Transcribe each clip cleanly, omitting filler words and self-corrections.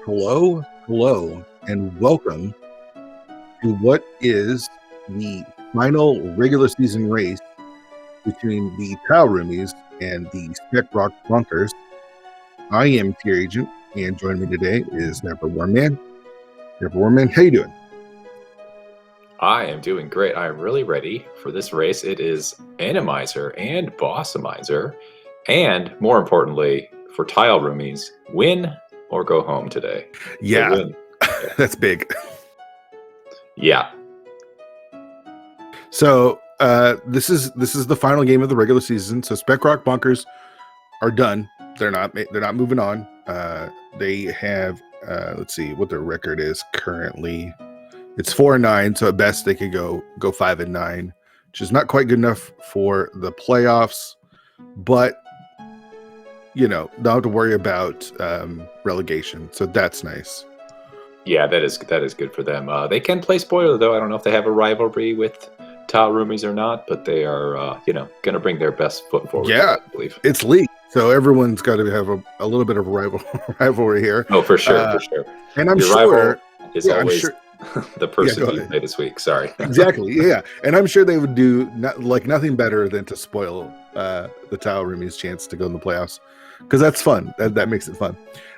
Hello, and welcome to what is the final regular season race between the Roomies and the Spec Bonkers. I am Tier Agent, and joining me today is Number One Man. Number One Man, how you doing? I am doing great. I am really ready for this race. It is Randomizer and Bossimizer, and more importantly, for Tile Roomies, win or go home today. Yeah, that's big. Yeah. So this is the final game of the regular season. So Spec Bonkers are done. They're not moving on. They have let's see what their record is currently. It's 4-9, so at best they could go 5-9, which is not quite good enough for the playoffs, but you know, don't have to worry about relegation, so that's nice. Yeah, that is good for them. They can play spoiler though. I don't know if they have a rivalry with Tile Roomies or not, but they are going to bring their best foot forward. Yeah, I believe it's league, so everyone's got to have a little bit of a rivalry here. Oh, for sure, for sure. And I'm sure is always the person you play this week. Sorry. Exactly. Yeah, and I'm sure they would do nothing better than to spoil the Tile Roomies' chance to go in the playoffs, because that's fun. That makes it fun.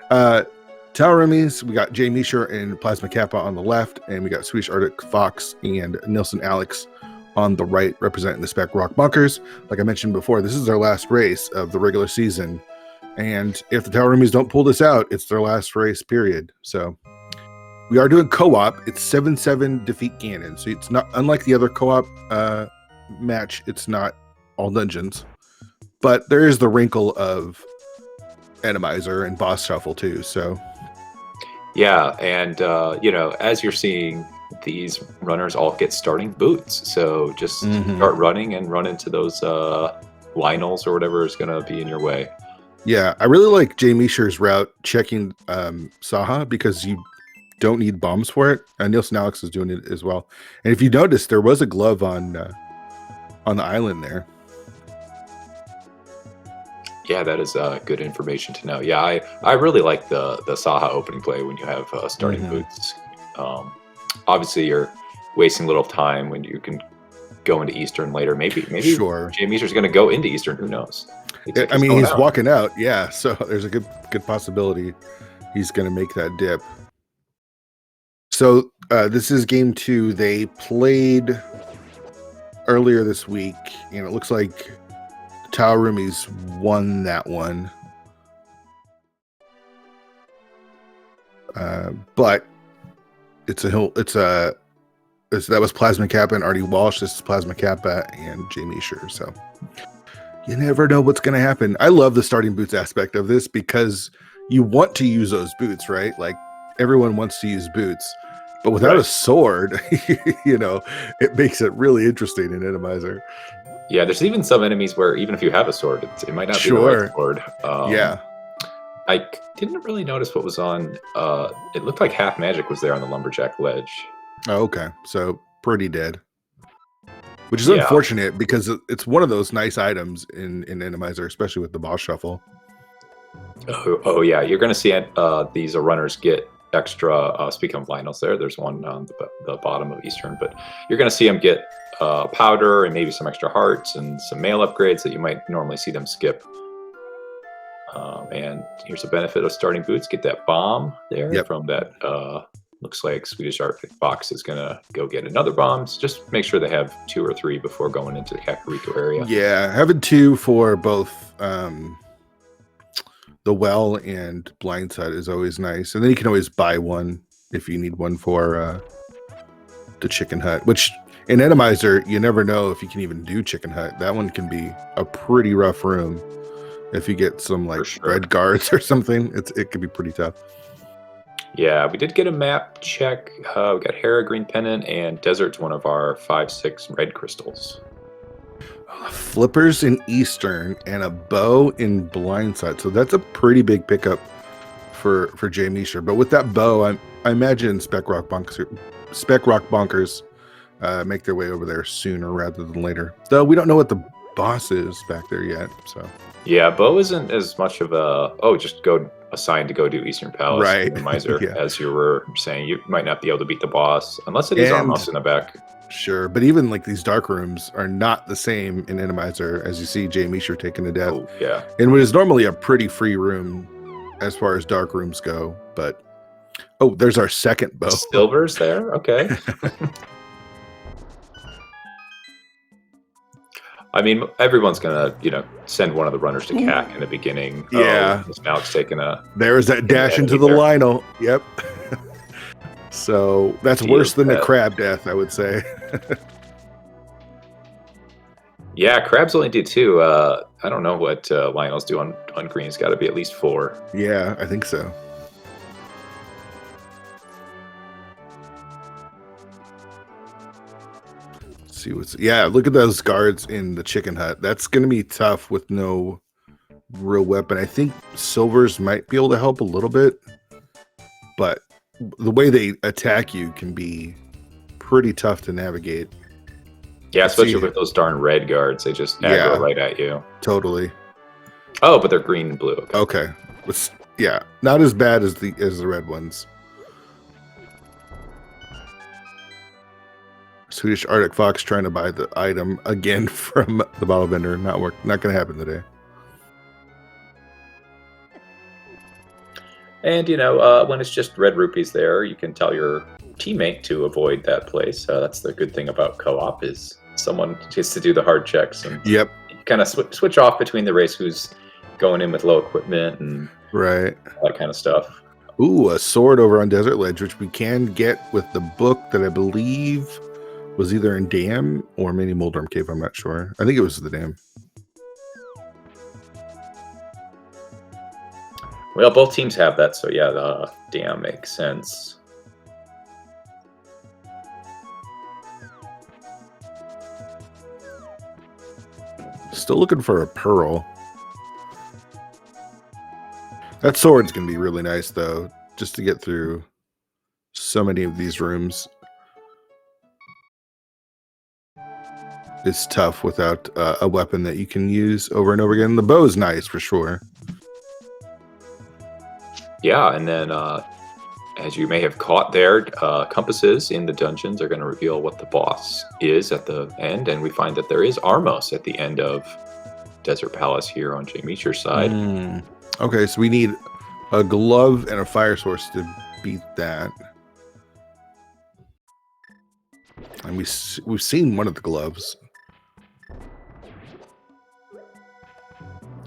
Tile Roomies, we got Jay Misher and Plasma Kappa on the left, and we got Swedish Arctic Fox and Nilsson Alex on the right, representing the Spec Bonkers. Like I mentioned before, this is their last race of the regular season, and if the Tile Roomies don't pull this out, it's their last race, period. So we are doing co-op. It's 7-7 defeat Ganon, so it's not unlike the other co-op match. It's not all dungeons, but there is the wrinkle of Randomizer and boss shuffle too. So yeah, and as you're seeing, these runners all get starting boots, so just start running and run into those Lionels or whatever is going to be in your way. Yeah, I really like Jay Misher's route checking Saha, because you don't need bombs for it. Nilsson Alex is doing it as well. And if you notice, there was a glove on the island there. Yeah, that is good information to know. Yeah, I really like the Saha opening play when you have starting boots. Obviously, you're wasting a little time when you can go into Eastern later. Maybe sure. Jay Misher's going to go into Eastern. Who knows? I mean, he's walking out. Yeah, so there's a good possibility he's going to make that dip. So this is game 2. They played earlier this week, and it looks like Tile Roomies won that one. But that was Plasma Kappa and Artie Walsh. This is Plasma Kappa and Jay Misher. So you never know what's going to happen. I love the starting boots aspect of this, because you want to use those boots, right? Like, everyone wants to use boots, but without a sword, it makes it really interesting in Randomizer. Yeah, there's even some enemies where even if you have a sword, it might not be the right sword. Yeah. I didn't really notice what was on. It looked like Half Magic was there on the Lumberjack ledge. Oh, okay. So pretty dead. Which is unfortunate, because it's one of those nice items in Randomizer, especially with the boss shuffle. Oh yeah. You're going to see these runners get extra, speaking of Lionels there's one on the bottom of Eastern, but you're going to see them get powder and maybe some extra hearts and some mail upgrades that you might normally see them skip. And here's a benefit of starting boots. Get that bomb there from that. Looks like Swedish Arctic Fox is going to go get another bomb. Just make sure they have 2 or 3 before going into the Kakariko area. Yeah, having 2 for both the well and blindside is always nice. And then you can always buy one if you need one for the chicken hut, which in Randomizer, you never know if you can even do chicken hut. That one can be a pretty rough room. If you get some red guards or something, it could be pretty tough. Yeah, we did get a map check. We got Hera Green Pennant, and Desert's one of our 5-6 red crystals. Flippers in Eastern and a bow in Blindside. So that's a pretty big pickup for Jay Misher. But with that bow, I imagine Spec Bonkers make their way over there sooner rather than later. Though we don't know what the boss is back there yet. So Yeah, Bo isn't as much of a just go assigned to go do Eastern Palace Right. Randomizer, Yeah. as you were saying. You might not be able to beat the boss unless it is And Armos in the back. sure, but even like these dark rooms are not the same in Randomizer, as you see Jay Meisher taken to death. Oh yeah. In what is normally a pretty free room as far as dark rooms go. But oh, there's our second bow. Silver's there? Okay. I mean, everyone's gonna, send one of the runners to CAC in the beginning. Yeah. Oh, now it's taking a. There's that dash into the Lionel. Yep. So that's worse than the crab death, I would say. Yeah, crabs only do 2. I don't know what Lionel's do on green. It's got to be at least 4. Yeah, I think so. Let's see what's look at those guards in the chicken hut. That's gonna be tough with no real weapon. I think silvers might be able to help a little bit, but the way they attack you can be pretty tough to navigate. Yeah, especially with those darn red guards. They just aggro right at you. Totally. Oh, but they're green and blue. Okay. Yeah, not as bad as the red ones. Swedish Arctic Fox trying to buy the item again from the bottle vendor. Not going to happen today. And, when it's just red rupees there, you can tell your teammate to avoid that place. That's the good thing about co-op is someone gets to do the hard checks. And yep. You kind of switch off between the race who's going in with low equipment and right, all that kind of stuff. Ooh, a sword over on Desert Ledge, which we can get with the book that I believe was either in Dam or maybe Moldorm Cave. I'm not sure. I think it was the Dam. Well, both teams have that, so yeah, the Dam makes sense. Still looking for a pearl. That sword's gonna be really nice though, just to get through so many of these rooms. It's tough without a weapon that you can use over and over again. The bow is nice for sure. Yeah, and then as you may have caught there, compasses in the dungeons are going to reveal what the boss is at the end, and we find that there is Armos at the end of Desert Palace here on Jay Meisher's side. Okay, so we need a glove and a fire source to beat that. And we've seen one of the gloves.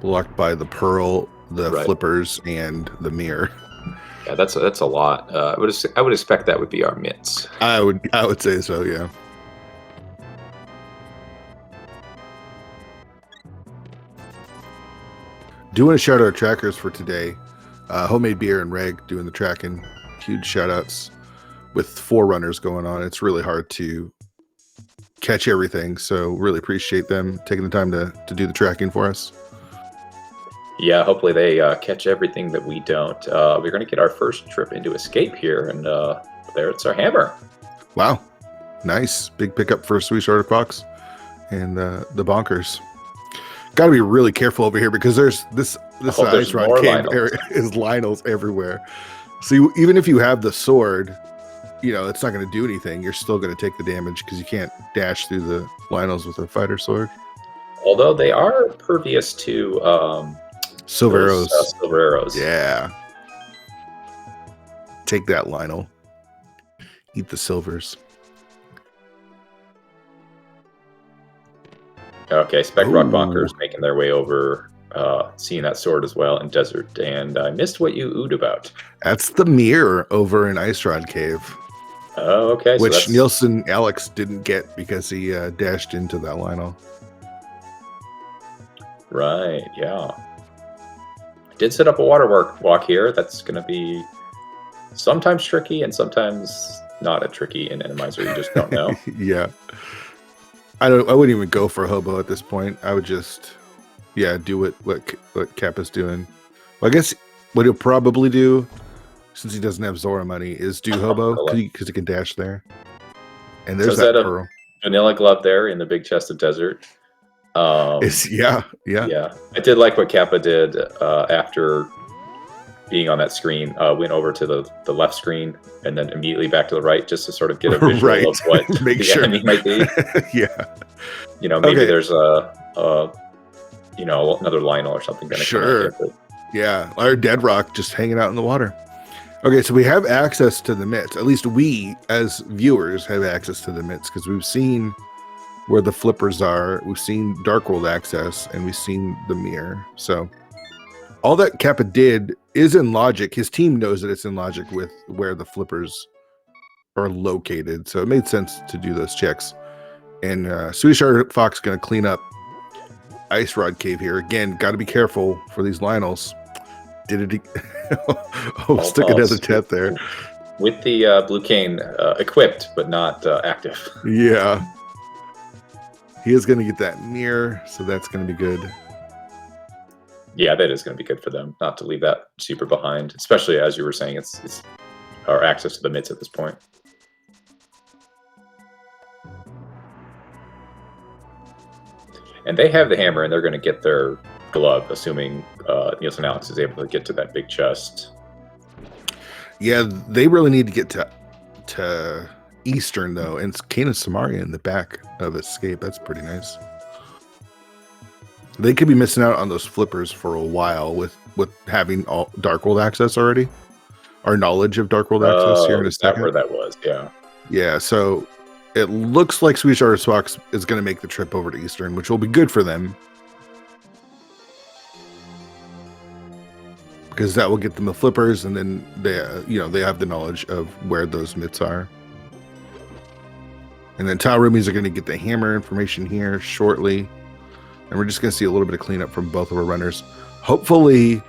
Blocked by the pearl, the flippers, and the mirror. Yeah, that's a lot. I would expect that would be our mitts. I would say so, yeah. Do want to shout out trackers for today. Homemade Beer and Reg doing the tracking. Huge shout outs with 4 runners going on. It's really hard to catch everything, so really appreciate them taking the time to do the tracking for us. Yeah, hopefully they catch everything that we don't. We're going to get our first trip into Escape here, and there it's our hammer. Wow. Nice. Big pickup for Swedish Arctic Fox and the Bonkers. Got to be really careful over here because there's this ice rod cave area is Lionels everywhere. So even if you have the sword, it's not going to do anything. You're still going to take the damage because you can't dash through the Lionels with a fighter sword. Although they are pervious to silver arrows. Silver arrows. Yeah. Take that, Lionel. Eat the silvers. Okay, Spec Rock Bonkers making their way over, seeing that sword as well in Desert. And I missed what you oohed about. That's the mirror over in Ice Rod Cave. Oh, okay. Which Nielsen Alex didn't get because he dashed into that Lionel. Right, yeah. Did set up a water walk here. That's going to be sometimes tricky and sometimes not a tricky in Randomizer. You just don't know. Yeah. I wouldn't even go for a hobo at this point. I would just, do what Cap is doing. Well, I guess what he'll probably do, since he doesn't have Zora money, is do hobo because he can dash there. And there's that pearl. Vanilla glove there in the big chest of Desert. Yeah. Yeah, I did like what Kappa did after being on that screen. Went over to the left screen and then immediately back to the right, just to sort of get a visual Right. of what Make the sure. enemy might be. Yeah. Maybe Okay. there's another Lionel or something going to come Sure. in here. Yeah, our dead rock just hanging out in the water. Okay, so we have access to the mitts. At least we, as viewers, have access to the mitts because we've seen where the flippers are. We've seen Dark World access, and we've seen the mirror. So all that Kappa did is in logic. His team knows that it's in logic with where the flippers are located. So it made sense to do those checks. And Swedish Arctic Fox going to clean up Ice Rod Cave here. Again, got to be careful for these Lionels. Did it? Stuck another tent there. With the blue cane equipped, but not active. Yeah. He is going to get that mirror, so that's going to be good. Yeah, that is going to be good for them, not to leave that super behind, especially as you were saying, it's our access to the mitts at this point. And they have the hammer, and they're going to get their glove, assuming Nielsen Alex is able to get to that big chest. Yeah, they really need to get to Eastern, though, and it's Kane and Samaria in the back of Escape. That's pretty nice. They could be missing out on those flippers for a while with having all Dark World access already. Our knowledge of Dark World access here in a second. Where that was, yeah. Yeah, so it looks like Swedish Arctic Fox is going to make the trip over to Eastern, which will be good for them. Because that will get them the flippers, and then they have the knowledge of where those mitts are. And then Tau Roomies are going to get the hammer information here shortly. And we're just going to see a little bit of cleanup from both of our runners. Hopefully.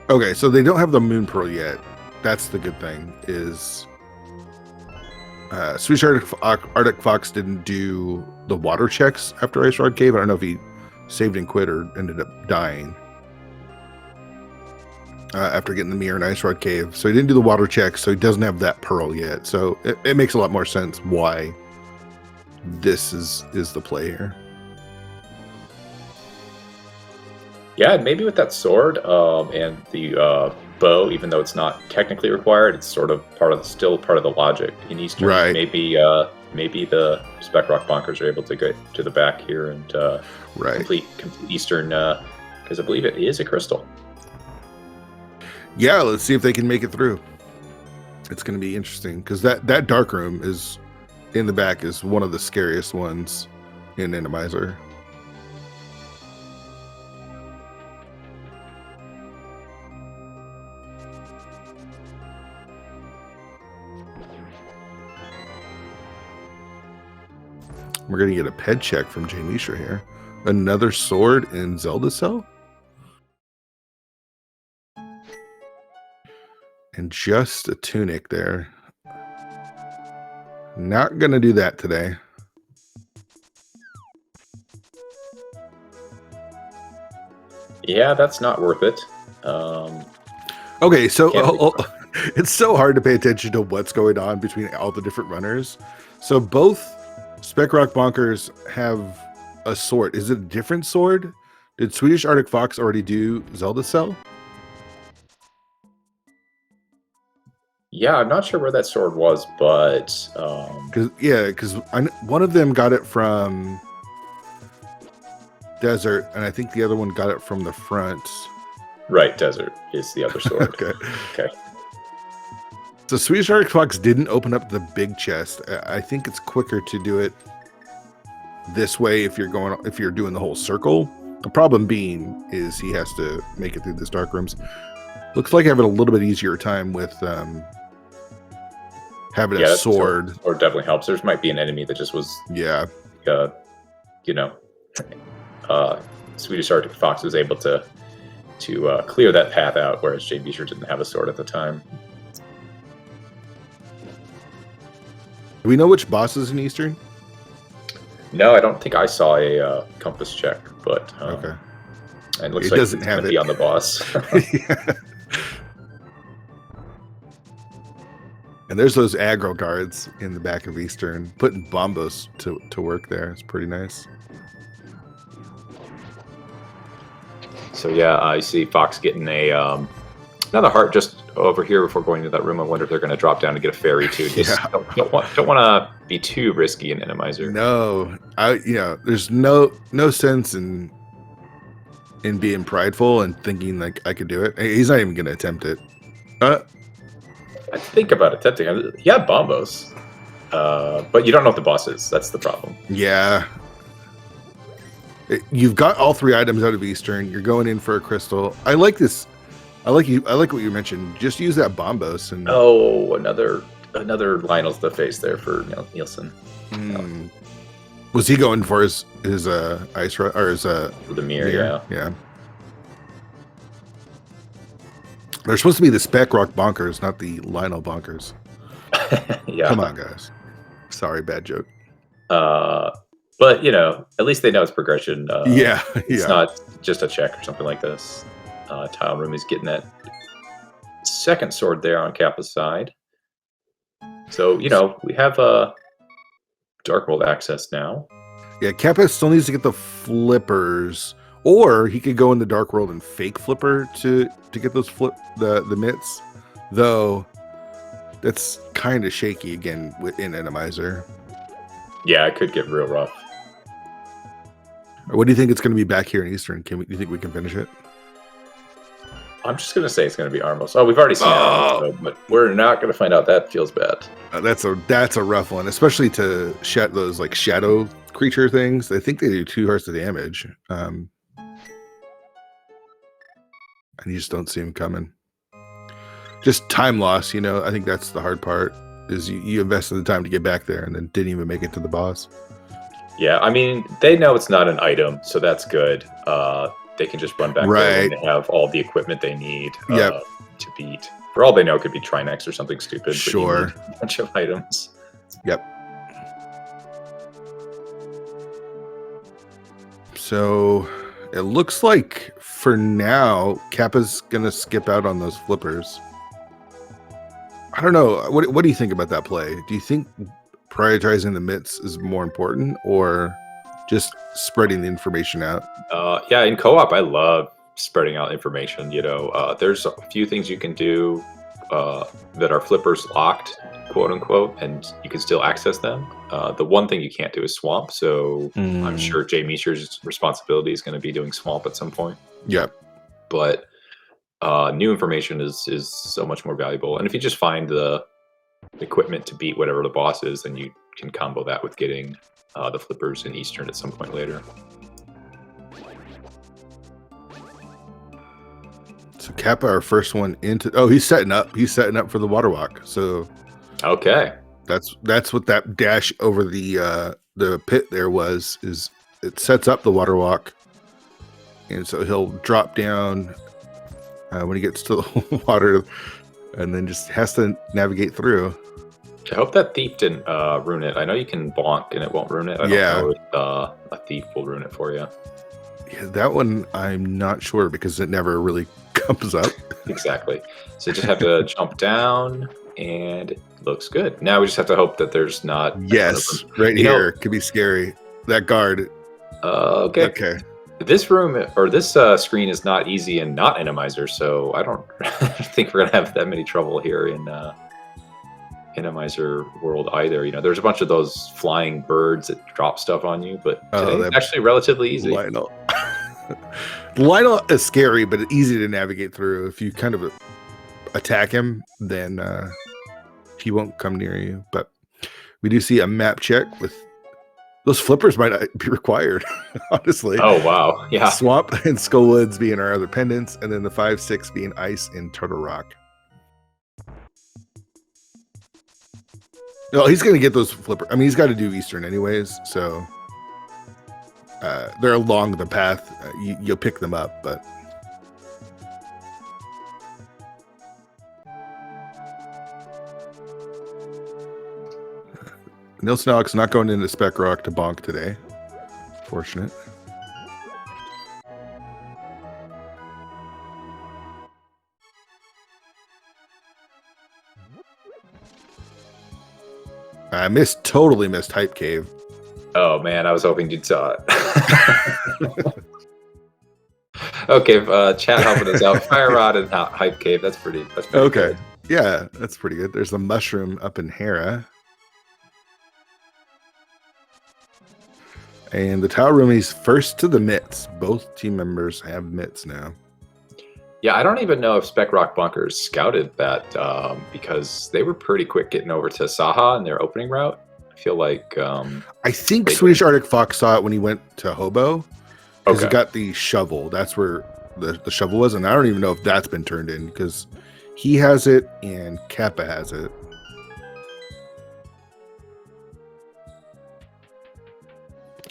Okay, so they don't have the Moon Pearl yet. That's the good thing. Is Swedish Arctic Fox didn't do the water checks after Ice Rod Cave. I don't know if he saved and quit or ended up dying after getting the mirror and Ice Rod Cave. So he didn't do the water checks, so he doesn't have that pearl yet. So it makes a lot more sense why this is the play here. Yeah, maybe with that sword and the bow, even though it's not technically required, it's sort of still part of the logic in Eastern. Right. Maybe the Spec Rock Bonkers are able to get to the back here and complete Eastern, because I believe it is a crystal. Yeah, let's see if they can make it through. It's going to be interesting because that dark room is in the back is one of the scariest ones in Randomizer. We're going to get a ped check from Jay Mishra here. Another sword in Zelda Cell. And just a tunic there. Not going to do that today. Yeah, that's not worth it. Okay, so it's so hard to pay attention to what's going on between all the different runners. So both Spec Rock Bonkers have a sword. Is it a different sword? Did Swedish Arctic Fox already do Zelda Cell? Yeah, I'm not sure where that sword was, but because one of them got it from Desert, and I think the other one got it from the front. Right, Desert is the other sword. Okay. So Swedish Arctic Fox didn't open up the big chest. I think it's quicker to do it this way if you're doing the whole circle. The problem being is he has to make it through these dark rooms. Looks like having a little bit easier time with having a sword. Or definitely helps. There might be an enemy that just was Swedish Arctic Fox was able to clear that path out, whereas Jay Beecher didn't have a sword at the time. Do we know which boss is in Eastern? No, I don't think I saw a compass check, but okay. And it looks like it's going to be on the boss. Yeah. And there's those aggro guards in the back of Eastern, putting bombos to work there. It's pretty nice. So yeah, I see Fox getting a another heart just over here before going to that room. I wonder if they're going to drop down and get a fairy too. Just don't want to be too risky in Randomizer. No, there's no sense in being prideful and thinking like I could do it. He's not even going to attempt it. I think about attempting. He had bombos, but you don't know what the boss is. That's the problem. Yeah. You've got all 3 items out of Eastern. You're going in for a crystal. I like this. I like what you mentioned. Just use that bombos and another Lionel's the face there for Nielsen. Was he going for his ice run or his the mirror? Yeah. They're supposed to be the Spec Rock Bonkers, not the Lionel Bonkers. Yeah. Come on, guys. Sorry, bad joke. But at least they know it's progression. It's not just a check or something like this. Tile Room is getting that second sword there on Kappa's side. So we have Dark World access now. Yeah, Kappa still needs to get the flippers, or he could go in the Dark World and fake flipper to get those the mitts. Though that's kind of shaky again in Randomizer. Yeah, it could get real rough. What do you think it's going to be back here in Eastern? Do you think we can finish it? I'm just going to say it's going to be Armos. Oh, we've already seen Armos, but we're not going to find out. That feels bad. That's a rough one, especially to those like shadow creature things. I think they do 2 hearts of damage. And you just don't see them coming. Just time loss, I think that's the hard part, is you invested the time to get back there and then didn't even make it to the boss. Yeah, I mean, they know it's not an item, so that's good. They can just run back there and they have all the equipment they need to beat. For all they know, it could be Trinex or something stupid. Sure. But you need a bunch of items. Yep. So it looks like for now, Kappa's going to skip out on those flippers. I don't know. What do you think about that play? Do you think prioritizing the mitts is more important, or just spreading the information out? Yeah, in co-op, I love spreading out information. There's a few things you can do that are flippers locked, quote unquote, and you can still access them. The one thing you can't do is swamp. So I'm sure Jay Meecher's responsibility is going to be doing swamp at some point. Yep. But new information is so much more valuable. And if you just find the equipment to beat whatever the boss is, then you can combo that with getting the flippers in Eastern at some point later. So Kappa, our first one into. Oh, he's setting up. He's setting up for the water walk. So okay, that's what that dash over the pit there was. Is it sets up the water walk, and so he'll drop down when he gets to the water, and then just has to navigate through. I hope that thief didn't ruin it. I know you can bonk and it won't ruin it. I don't know if a thief will ruin it for you. Yeah, that one I'm not sure, because it never really comes up. Exactly. So you just have to jump down, and it looks good. Now we just have to hope that there's not. Yes, right here could be scary. That guard. Okay. This room or this screen is not easy and not Randomizer, so I don't think we're gonna have that many trouble here in Randomizer world either. There's a bunch of those flying birds that drop stuff on you, but today it's actually relatively easy. Lionel. Lionel is scary, but easy to navigate through. If you kind of attack him, then he won't come near you. But we do see a map check with those flippers might not be required, honestly. Oh, wow. Yeah. Swamp and Skullwoods being our other pendants, and then the 5/6 being Ice and Turtle Rock. No, he's going to get those flippers. I mean, he's got to do Eastern anyways, so they're along the path. You'll pick them up, but Nielsen Alex not going into Spec Rock to bonk today. Fortunate. I totally missed Hype Cave. Oh man, I was hoping you'd saw it. Okay, chat helping us out. Fire Rod and Hype Cave. That's pretty Okay. good. Yeah, that's pretty good. There's the mushroom up in Hera. And the Tau Roomies first to the mitts. Both team members have mitts now. Yeah, I don't even know if Spec Rock Bonkers scouted that because they were pretty quick getting over to Saha in their opening route. I feel like I think Swedish Arctic Fox saw it when he went to Hobo because he got the shovel. That's where the shovel was, and I don't even know if that's been turned in because he has it and Kappa has it.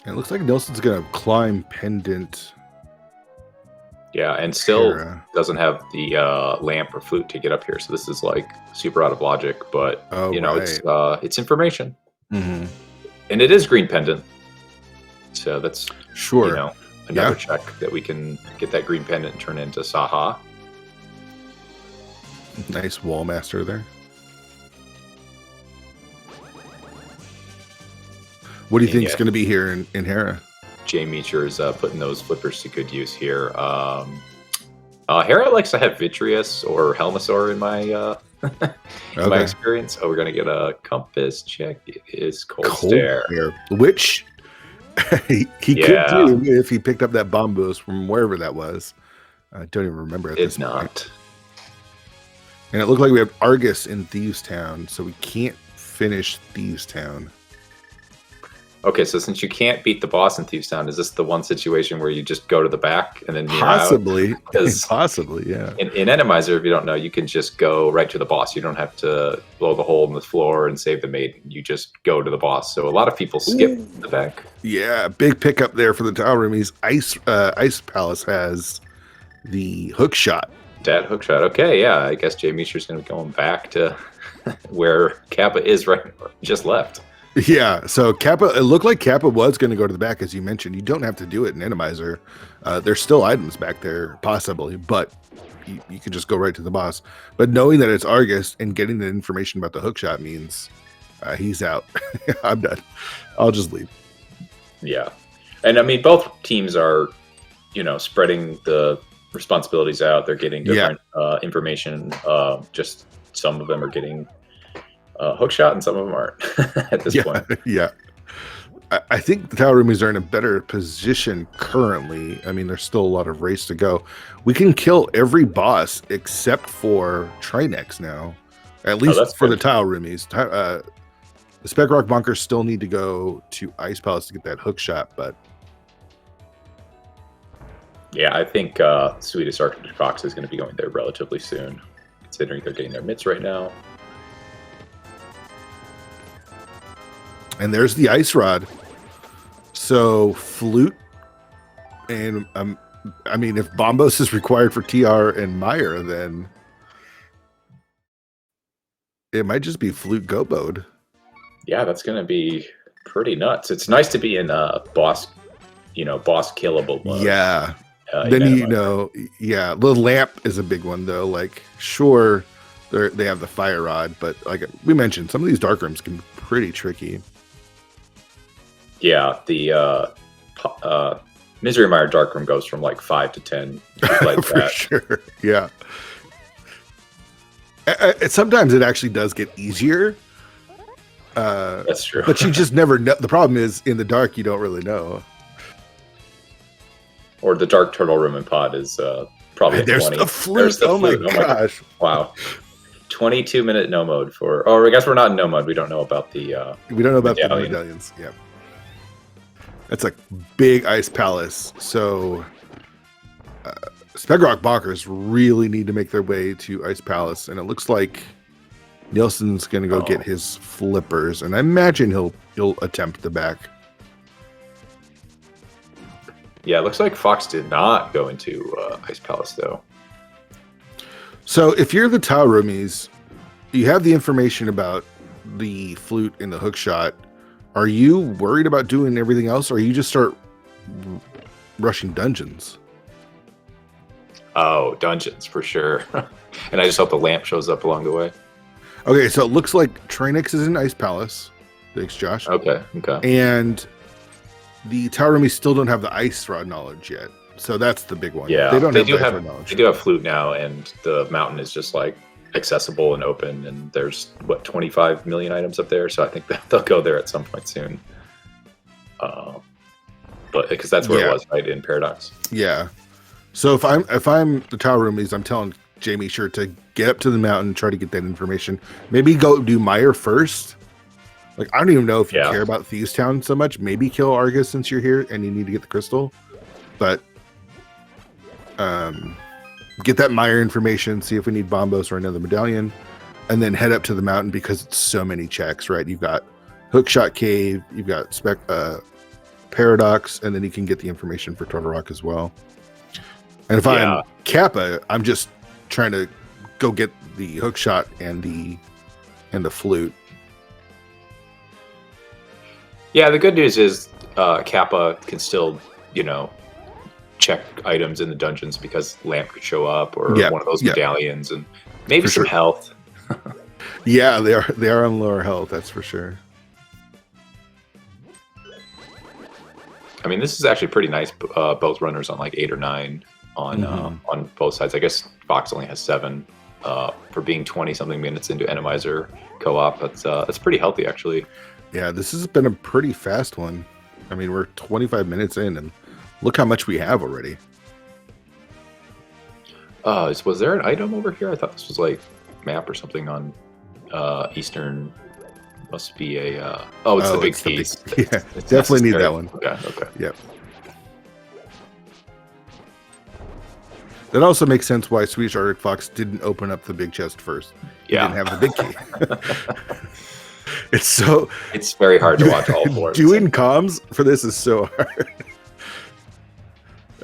And it looks like Nelson's gonna climb Pendant. Yeah, and still Hera. doesn't have the lamp or flute to get up here. So this is like super out of logic, but you know, it's information. Mm-hmm. And it is green pendant. So that's sure. You know, another check that we can get that green pendant and turn into Saha. Nice wall master there. What do you think is going to be here in Hera? Jay Meacher is putting those flippers to good use here. Hera likes to have Vitreous or Helmasaur in my my experience. Oh, we're going to get a compass check. It is Cold Stare. Which he could do if he picked up that bomb boost from wherever that was. I don't even remember. It's not. And it looked like we have Argus in Thieves Town, so we can't finish Thieves Town. Okay, so since you can't beat the boss in Thieves Town, is this the one situation where you just go to the back and then possibly, yeah. In Randomizer, if you don't know, you can just go right to the boss. You don't have to blow the hole in the floor and save the maiden. You just go to the boss. So a lot of people skip the back. Yeah, big pickup there for the Tau Roomies. Ice Palace has the hook shot. That hook shot. Okay, yeah. I guess Jay Meacher's going to be going back to where Kappa is just left. Yeah, so Kappa, it looked like Kappa was going to go to the back, as you mentioned. You don't have to do it in Randomizer. There's still items back there, possibly, but you can just go right to the boss. But knowing that it's Argus and getting the information about the hookshot means he's out. I'm done. I'll just leave. Yeah. And I mean, both teams are, you know, spreading the responsibilities out. They're getting different information. Just some of them are getting hookshot and some of them aren't at this point. Yeah. I think the Tau Roomies are in a better position currently. I mean, there's still a lot of race to go. We can kill every boss except for Trinex now, at least for the Tau Roomies. The Spec Rock Bonkers still need to go to Ice Palace to get that hook shot, but yeah, I think Swedish Arctic Fox is going to be going there relatively soon, considering they're getting their mitts right now. And there's the ice rod. So flute and I mean, if Bombos is required for TR and Meyer, then it might just be flute go mode. Yeah, that's gonna be pretty nuts. It's nice to be in boss killable mode. Yeah. Then the lamp is a big one though. Like, sure, they have the fire rod, but like we mentioned, some of these dark rooms can be pretty tricky. Yeah, the Misery Mire Dark Room goes from like 5 to 10. Like For sure, yeah. Sometimes it actually does get easier. That's true. But you just never know. The problem is, in the dark, you don't really know. Or the Dark Turtle Room and Pod is probably There's 20. the flute. Oh my gosh. Wow. 22-minute no mode for... Oh, I guess we're not in no mode. We don't know about the... we don't know about the medallions. Yeah. That's a big ice palace. So Spec Rock Bonkers really need to make their way to Ice Palace. And it looks like Nielsen's going to go get his flippers. And I imagine he'll attempt the back. Yeah, it looks like Fox did not go into Ice Palace, though. So if you're the Tau Roomies, you have the information about the flute and the hook shot. Are you worried about doing everything else, or you just start rushing dungeons? Oh, dungeons for sure. And I just hope the lamp shows up along the way. Okay, so it looks like Trinex is in Ice Palace. Thanks, Josh. Okay. And the Tau Roomies still don't have the ice rod knowledge yet. So that's the big one. Yeah, They don't they have do the have iPhone knowledge. they do have Flute now, and the mountain is just like accessible and open. And there's what 25 million items up there, so I think that they'll go there at some point soon. But because that's where it was, right, in Paradox. Yeah. So if I'm the Tower Roomies, I'm telling Jamie sure to get up to the mountain, try to get that information. Maybe go do Meyer first. Like, I don't even know if you care about Thieves Town so much. Maybe kill Argus since you're here and you need to get the crystal. But get that Meyer information, see if we need Bombos or another medallion, and then head up to the mountain because it's so many checks, right? You've got Hookshot Cave, you've got Spec Paradox, and then you can get the information for Turtle Rock as well. And if I'm Kappa, I'm just trying to go get the Hookshot and the Flute. Yeah, the good news is Kappa can still, check items in the dungeons because Lamp could show up or one of those medallions and maybe some health. Yeah, they are on lower health, that's for sure. I mean, this is actually pretty nice. Both runners on like 8 or 9 on both sides. I guess Fox only has 7 for being 20-something minutes into Randomizer co-op. That's pretty healthy, actually. Yeah, this has been a pretty fast one. I mean, we're 25 minutes in, and look how much we have already. Was there an item over here? I thought this was like map or something on Eastern. Must be a. It's the big keys. Yeah, definitely need that one. Okay. Yep. That also makes sense why Swedish Arctic Fox didn't open up the big chest first. He didn't have the big key. It's very hard to watch all 4. Doing comms for this is so hard.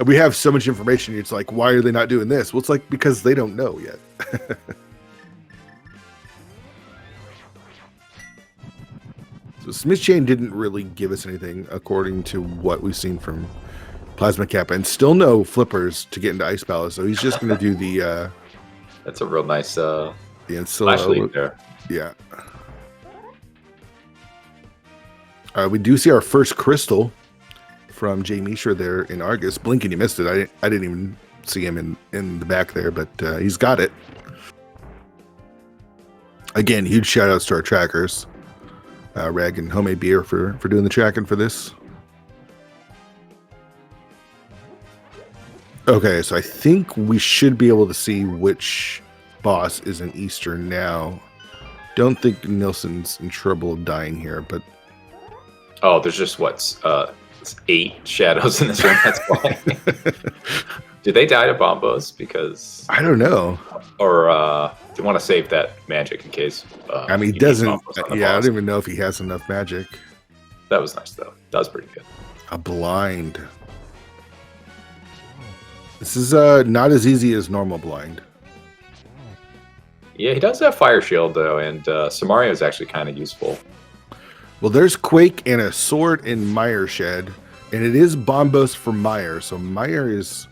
We have so much information. It's like, why are they not doing this? Well, it's like because they don't know yet. So Smith Chain didn't really give us anything according to what we've seen from Plasma Kappa, and still no flippers to get into Ice Palace. So he's just going to do the. That's a real nice. The flash leak there. Yeah. We do see our first crystal from Jay Misher there in Argus. Blinking, you missed it. I didn't even see him in the back there, but he's got it. Again, huge shout outs to our trackers. Rag and Homemade Beer for doing the tracking for this. Okay, so I think we should be able to see which boss is in Eastern now. Don't think Nilsson's in trouble of dying here, but... Oh, there's just, 8 shadows in this room, that's why. Did they die to Bombos? Because... I don't know. Or do you want to save that magic in case... I mean, he doesn't... Yeah, I don't even know if he has enough magic. That was nice, though. That was pretty good. A blind. This is not as easy as normal blind. Yeah, he does have Fire Shield, though, and Samario is actually kind of useful. Well, there's Quake and a sword in Meyer Shed, and it is Bombos for Meyer, so Meyer is,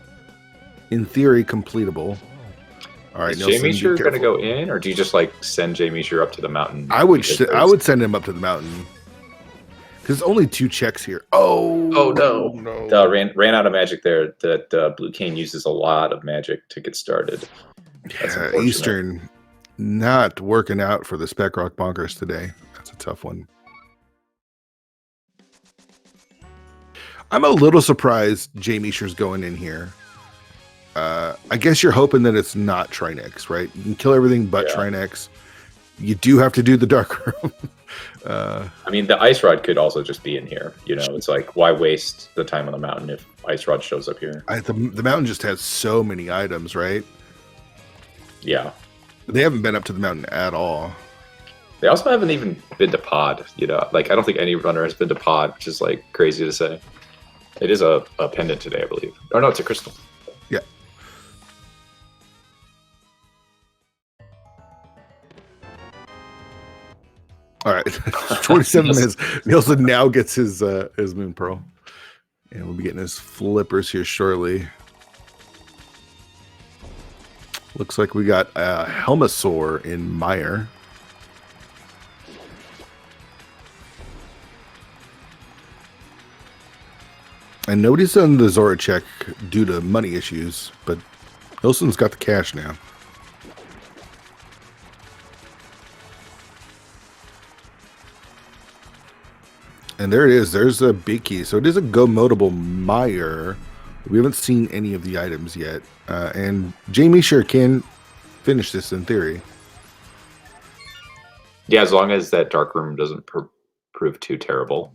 in theory, completely. All right, is Jay Misher going to go in, or do you just send Jay Misher up to the mountain? I would send him up to the mountain because only 2 checks here. Oh no! Ran out of magic there. That Blue Cane uses a lot of magic to get started. Yeah, Eastern not working out for the Spec Rock Bonkers today. That's a tough one. I'm a little surprised Jay Misher's going in here. I guess you're hoping that it's not Trinex, right? You can kill everything but Trinex. You do have to do the Dark Room. I mean, the Ice Rod could also just be in here. It's like, why waste the time on the mountain if Ice Rod shows up here? The mountain just has so many items, right? Yeah. They haven't been up to the mountain at all. They also haven't even been to Pod. I don't think any runner has been to Pod, which is crazy to say. It is a pendant today, I believe. Oh no, it's a crystal. Yeah. All right, 27 minutes. Nielsen now gets his Moon Pearl, and we'll be getting his flippers here shortly. Looks like we got a Helmasaur in Meyer. And nobody's done the Zora check due to money issues, but Ilson's got the cash now. And there it is. There's a big key. So it is a go-modable mire. We haven't seen any of the items yet. And Jamie sure can finish this in theory. Yeah, as long as that dark room doesn't prove too terrible.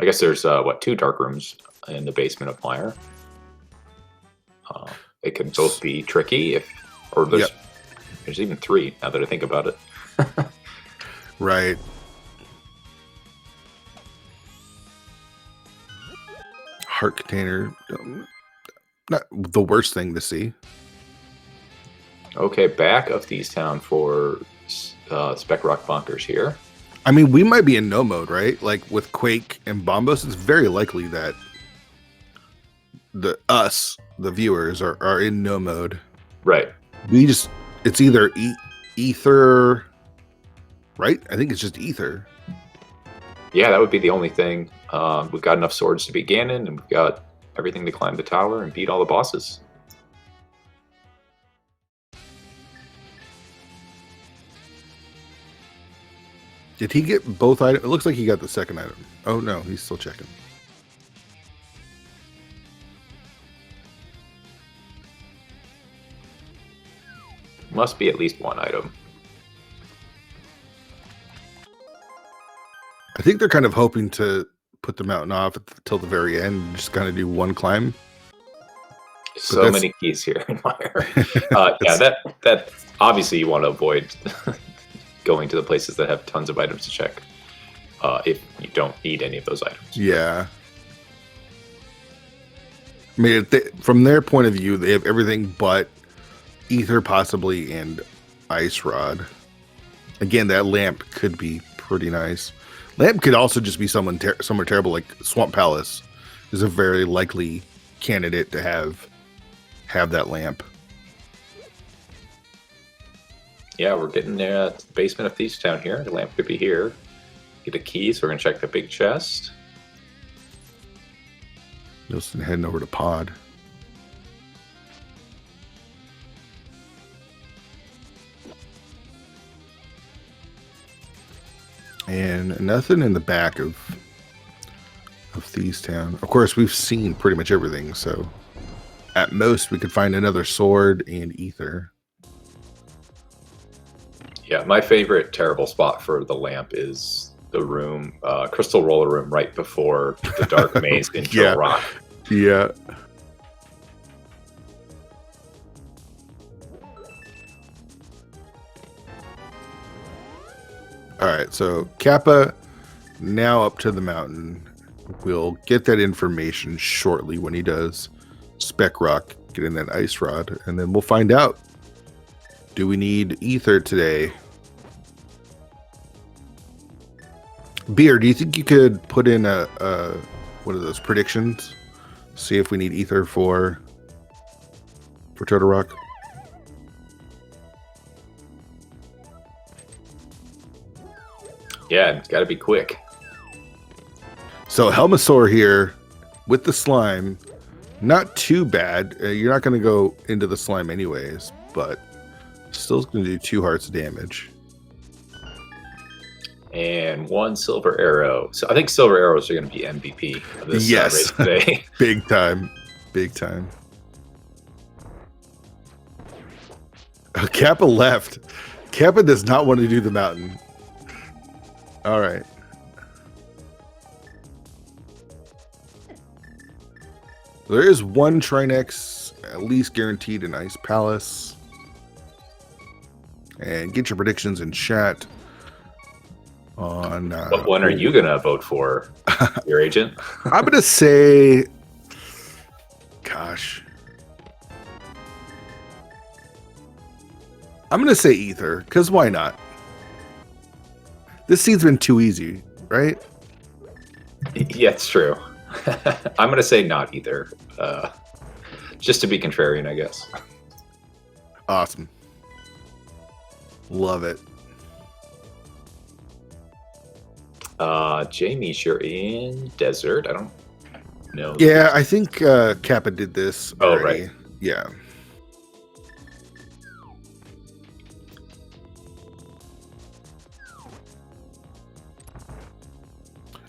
I guess there's, what, 2 dark rooms in the basement of Mire. It can both be tricky, or there's even 3, now that I think about it. Right. Heart container. Not the worst thing to see. Okay, back of Thieves Town for Spec Rock Bonkers here. I mean, we might be in no mode, right? Like with Quake and Bombos, it's very likely that the viewers, are in no mode. Right. It's either ether, right? I think it's just ether. Yeah, that would be the only thing. We've got enough swords to beat Ganon, and we've got everything to climb the tower and beat all the bosses. Did he get both items? It looks like he got the second item. Oh no, he's still checking. Must be at least 1 item. I think they're kind of hoping to put the mountain off until the very end and just kind of do 1 climb. So many keys here in Mire. Yeah, that obviously you want to avoid going to the places that have tons of items to check if you don't need any of those items. Yeah. I mean, from their point of view, they have everything but ether, possibly, and ice rod. Again, that lamp could be pretty nice. Lamp could also just be somewhere terrible, like Swamp Palace is a very likely candidate to have that lamp. Yeah, we're getting there at the basement of Thieves Town here. The lamp could be here. Get a key, so we're going to check the big chest. Nielsen heading over to Pod. And nothing in the back of Thieves Town. Of course, we've seen pretty much everything, so at most we could find another sword and ether. Yeah, my favorite terrible spot for the lamp is the room, Crystal Roller Room, right before the Dark Maze in Joe Rock. Yeah. All right, so Kappa now up to the mountain. We'll get that information shortly when he does Spec Rock, get in that ice rod, and then we'll find out. Do we need ether today? Beer, do you think you could put in a what are those predictions? See if we need ether for Turtle Rock. Yeah, it's got to be quick. So Helmasaur here with the slime, not too bad. You're not going to go into the slime anyways, but still going to do 2 hearts of damage. And 1 silver arrow. So I think silver arrows are going to be MVP of this race today. Big time. Big time. Kappa left. Kappa does not want to do the mountain. All right. There is 1 Trinex, at least guaranteed in Ice Palace. And get your predictions in chat. On what one are you gonna vote for, your agent? I'm gonna say, gosh, I'm gonna say ether, because why not? This seed's been too easy, right? Yeah, it's true. I'm gonna say not either, just to be contrarian, I guess. Awesome, love it. Jamie, you're in desert. I don't know. Yeah, I think Kappa did this Oh, already. right. Yeah.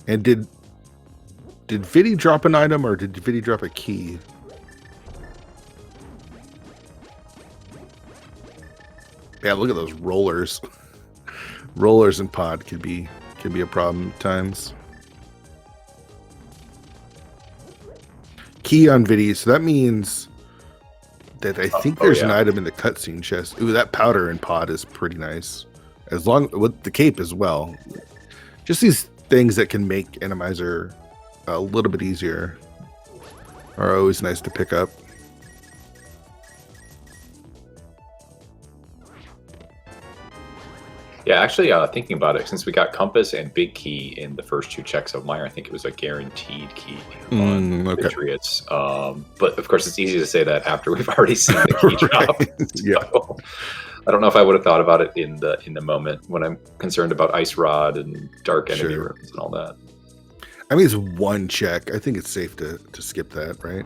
And did Viddy drop an item or did Viddy drop a key? Yeah, look at those rollers. Rollers in pod can be a problem at times. Key on Viddy, so that means that I think there's an item in the cutscene chest. Ooh, that powder in pod is pretty nice. As long with the cape as well. Just these things that can make Randomizer a little bit easier are always nice to pick up. Yeah, actually, thinking about it, since we got Compass and Big Key in the first 2 checks of Meyer, I think it was a guaranteed key on Patriots. But of course, it's easy to say that after we've already seen the key drop. Yeah. So, I don't know if I would have thought about it in the moment when I'm concerned about Ice Rod and Dark Enemy Rooms and all that. I mean, it's 1 check. I think it's safe to skip that, right?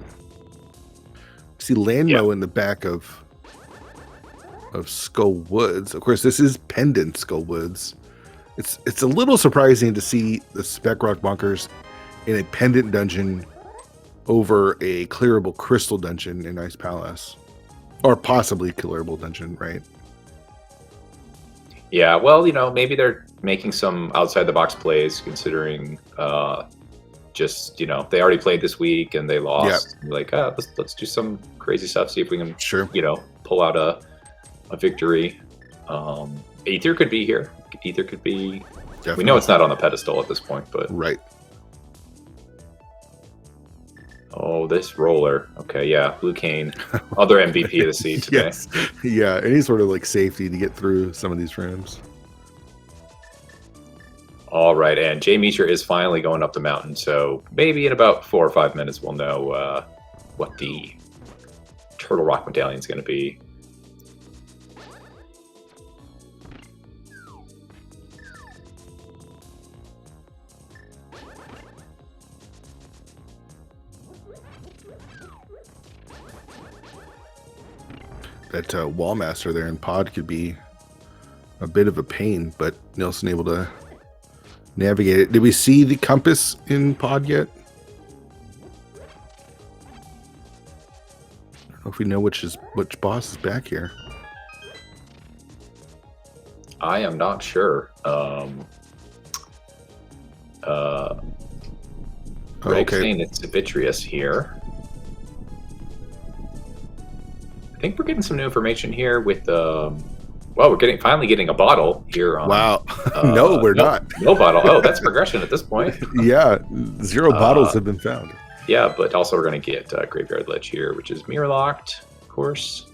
See Landmo in the back of Skull Woods. Of course, this is pendant Skull Woods. It's a little surprising to see the Spec Rock Bonkers in a pendant dungeon over a clearable crystal dungeon in Ice Palace, or possibly clearable dungeon, right? Yeah, well, maybe they're making some outside the box plays, considering just they already played this week and they lost. Yeah. Like, let's do some crazy stuff. See if we can, pull out a victory. Aether could be here. Aether could be. Definitely. We know it's not on the pedestal at this point, but right. Oh, this roller. Okay, yeah, Blue Cane, other MVP of the seed today. Yes. Yeah, any sort of like safety to get through some of these rooms. All right, and Jay Meacher is finally going up the mountain, so maybe in about 4 or 5 minutes we'll know what the Turtle Rock Medallion is going to be. That Wallmaster there in pod could be a bit of a pain, but Nilsson able to navigate it. Did we see the compass in pod yet? I don't know if we know which boss is back here. I am not sure. Greg's saying it's Vitreous here. I think we're getting some new information here with well, we're finally getting a bottle here on, wow. No, we're not. No bottle. Oh, that's progression at this point. Yeah, 0 bottles have been found. Yeah, but also we're going to get Graveyard Ledge here, which is mirror locked, of course.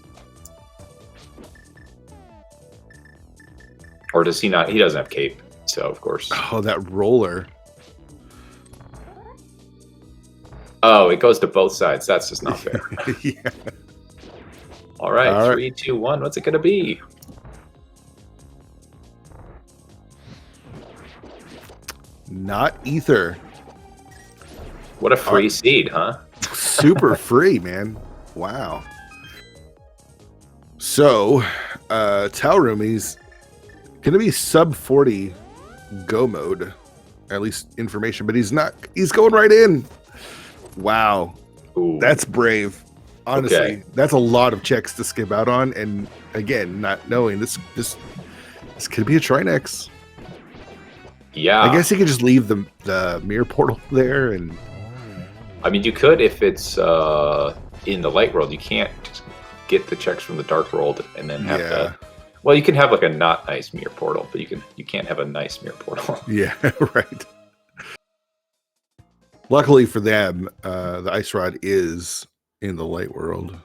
Or does he not? He doesn't have cape, so of course. Oh, that roller. Oh, it goes to both sides. That's just not fair. Yeah. All right, 3, 2, 1. What's it going to be? Not Ether. What a free seed, huh? Super free, man. Wow. So, Tau Roomies going to be sub 40 go mode, at least information, but he's not. He's going right in. Wow. Ooh. That's brave. Honestly, that's a lot of checks to skip out on, and again, not knowing this could be a Trinex. Yeah, I guess you could just leave the mirror portal there, and I mean, you could if it's in the light world. You can't get the checks from the dark world and then have that. Well, you can have like a not nice mirror portal, but you can't have a nice mirror portal. Yeah, right. Luckily for them, the Ice Rod is in the light world,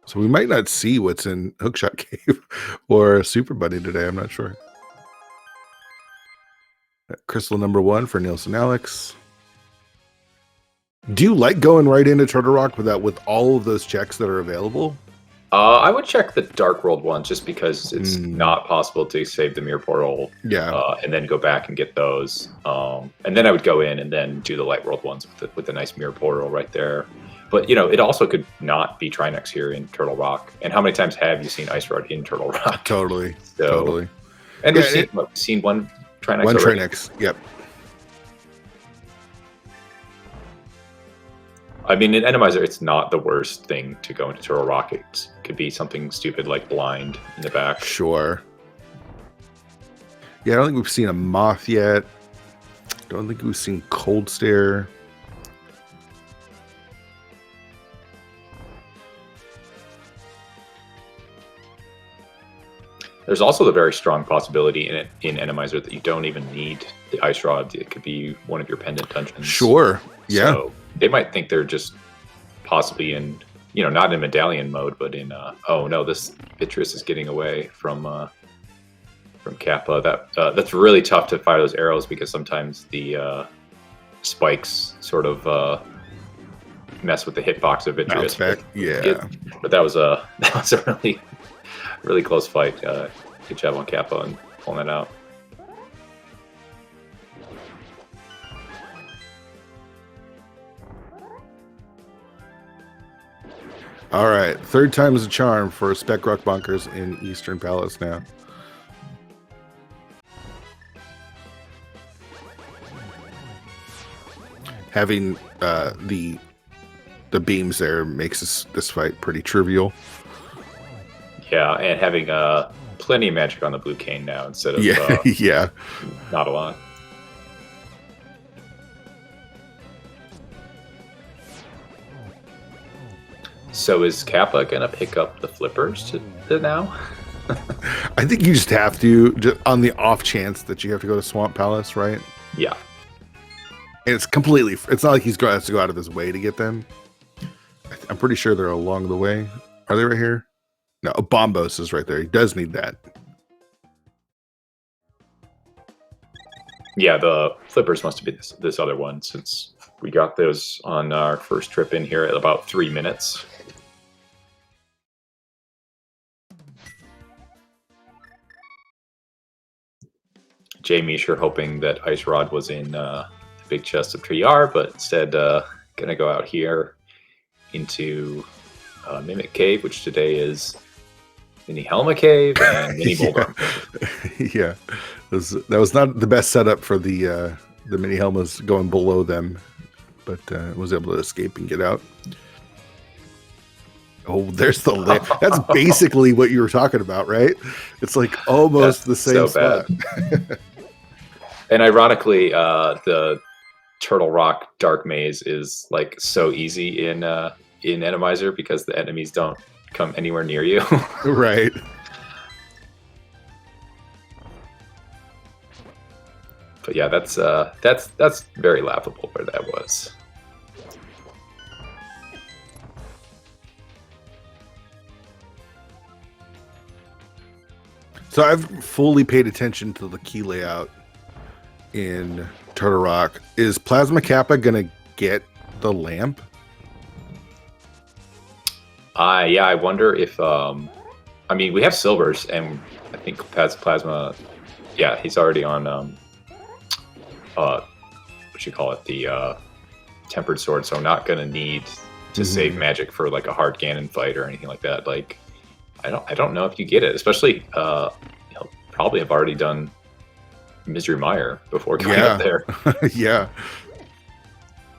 so we might not see what's in Hookshot Cave or Super Bunny today. I'm not sure. Crystal number 1 for Nielsen Alex. Do you like going right into Turtle Rock with all of those checks that are available? I would check the Dark World one just because it's not possible to save the Mirror Portal and then go back and get those. And then I would go in and then do the Light World ones with the nice Mirror Portal right there. But, you know, it also could not be Trinex here in Turtle Rock. And how many times have you seen Ice Rod in Turtle Rock? Totally. So, totally. And we've seen one Trinex One already. Trinex, yep. I mean, in Randomizer, it's not the worst thing to go into Turtle Rock. It could be something stupid like Blind in the back. Sure. Yeah, I don't think we've seen a Moth yet. Don't think we've seen Cold Stare. There's also the very strong possibility in Randomizer that you don't even need the Ice Rod. It could be one of your pendant dungeons. Sure. Yeah. So they might think they're just possibly in, you know, not in medallion mode, but in, oh no, this Beatrice is getting away from Kappa. That's really tough to fire those arrows because sometimes the spikes sort of mess with the hitbox of Beatrice. Yeah. But that was a really close fight. Good job on Kappa and pulling that out. All right, third time is a charm for Spec Rock Bonkers in Eastern Palace now. Having the beams there makes this fight pretty trivial. Yeah, and having plenty of magic on the blue cane now instead of yeah, not a lot. So is Kappa gonna pick up the flippers to now? I think you just have to, just on the off chance that you have to go to Swamp Palace, right? Yeah. And it's completely, it's not like he's going to have to go out of his way to get them. I'm pretty sure they're along the way. Are they right here? No, Bombos is right there. He does need that. Yeah, the flippers must have been this other one since we got those on our first trip in here at about 3 minutes. Jamie sure hoping that Ice Rod was in the big chest of TR, but instead gonna go out here into Mimic Cave, which today is Mini Helma Cave and Mini Boulder. Yeah, that was not the best setup for the Mini Helmas going below them, but was able to escape and get out. Oh, there's the lid. That's basically what you were talking about, right? It's like almost the same spot. And ironically, the Turtle Rock Dark Maze is like so easy in Randomizer because the enemies don't come anywhere near you. Right. But yeah, that's very laughable where that was. So I've fully paid attention to the key layout in Turtle Rock. Is Plasma Kappa gonna get the lamp? Yeah, I wonder if I mean we have silvers and I think Plasma, yeah, he's already on what you call it, the tempered sword, so I'm not gonna need to save magic for like a hard Ganon fight or anything like that. Like I don't know if you get it, especially he'll probably have already done Misery Mire before going up there. Yeah.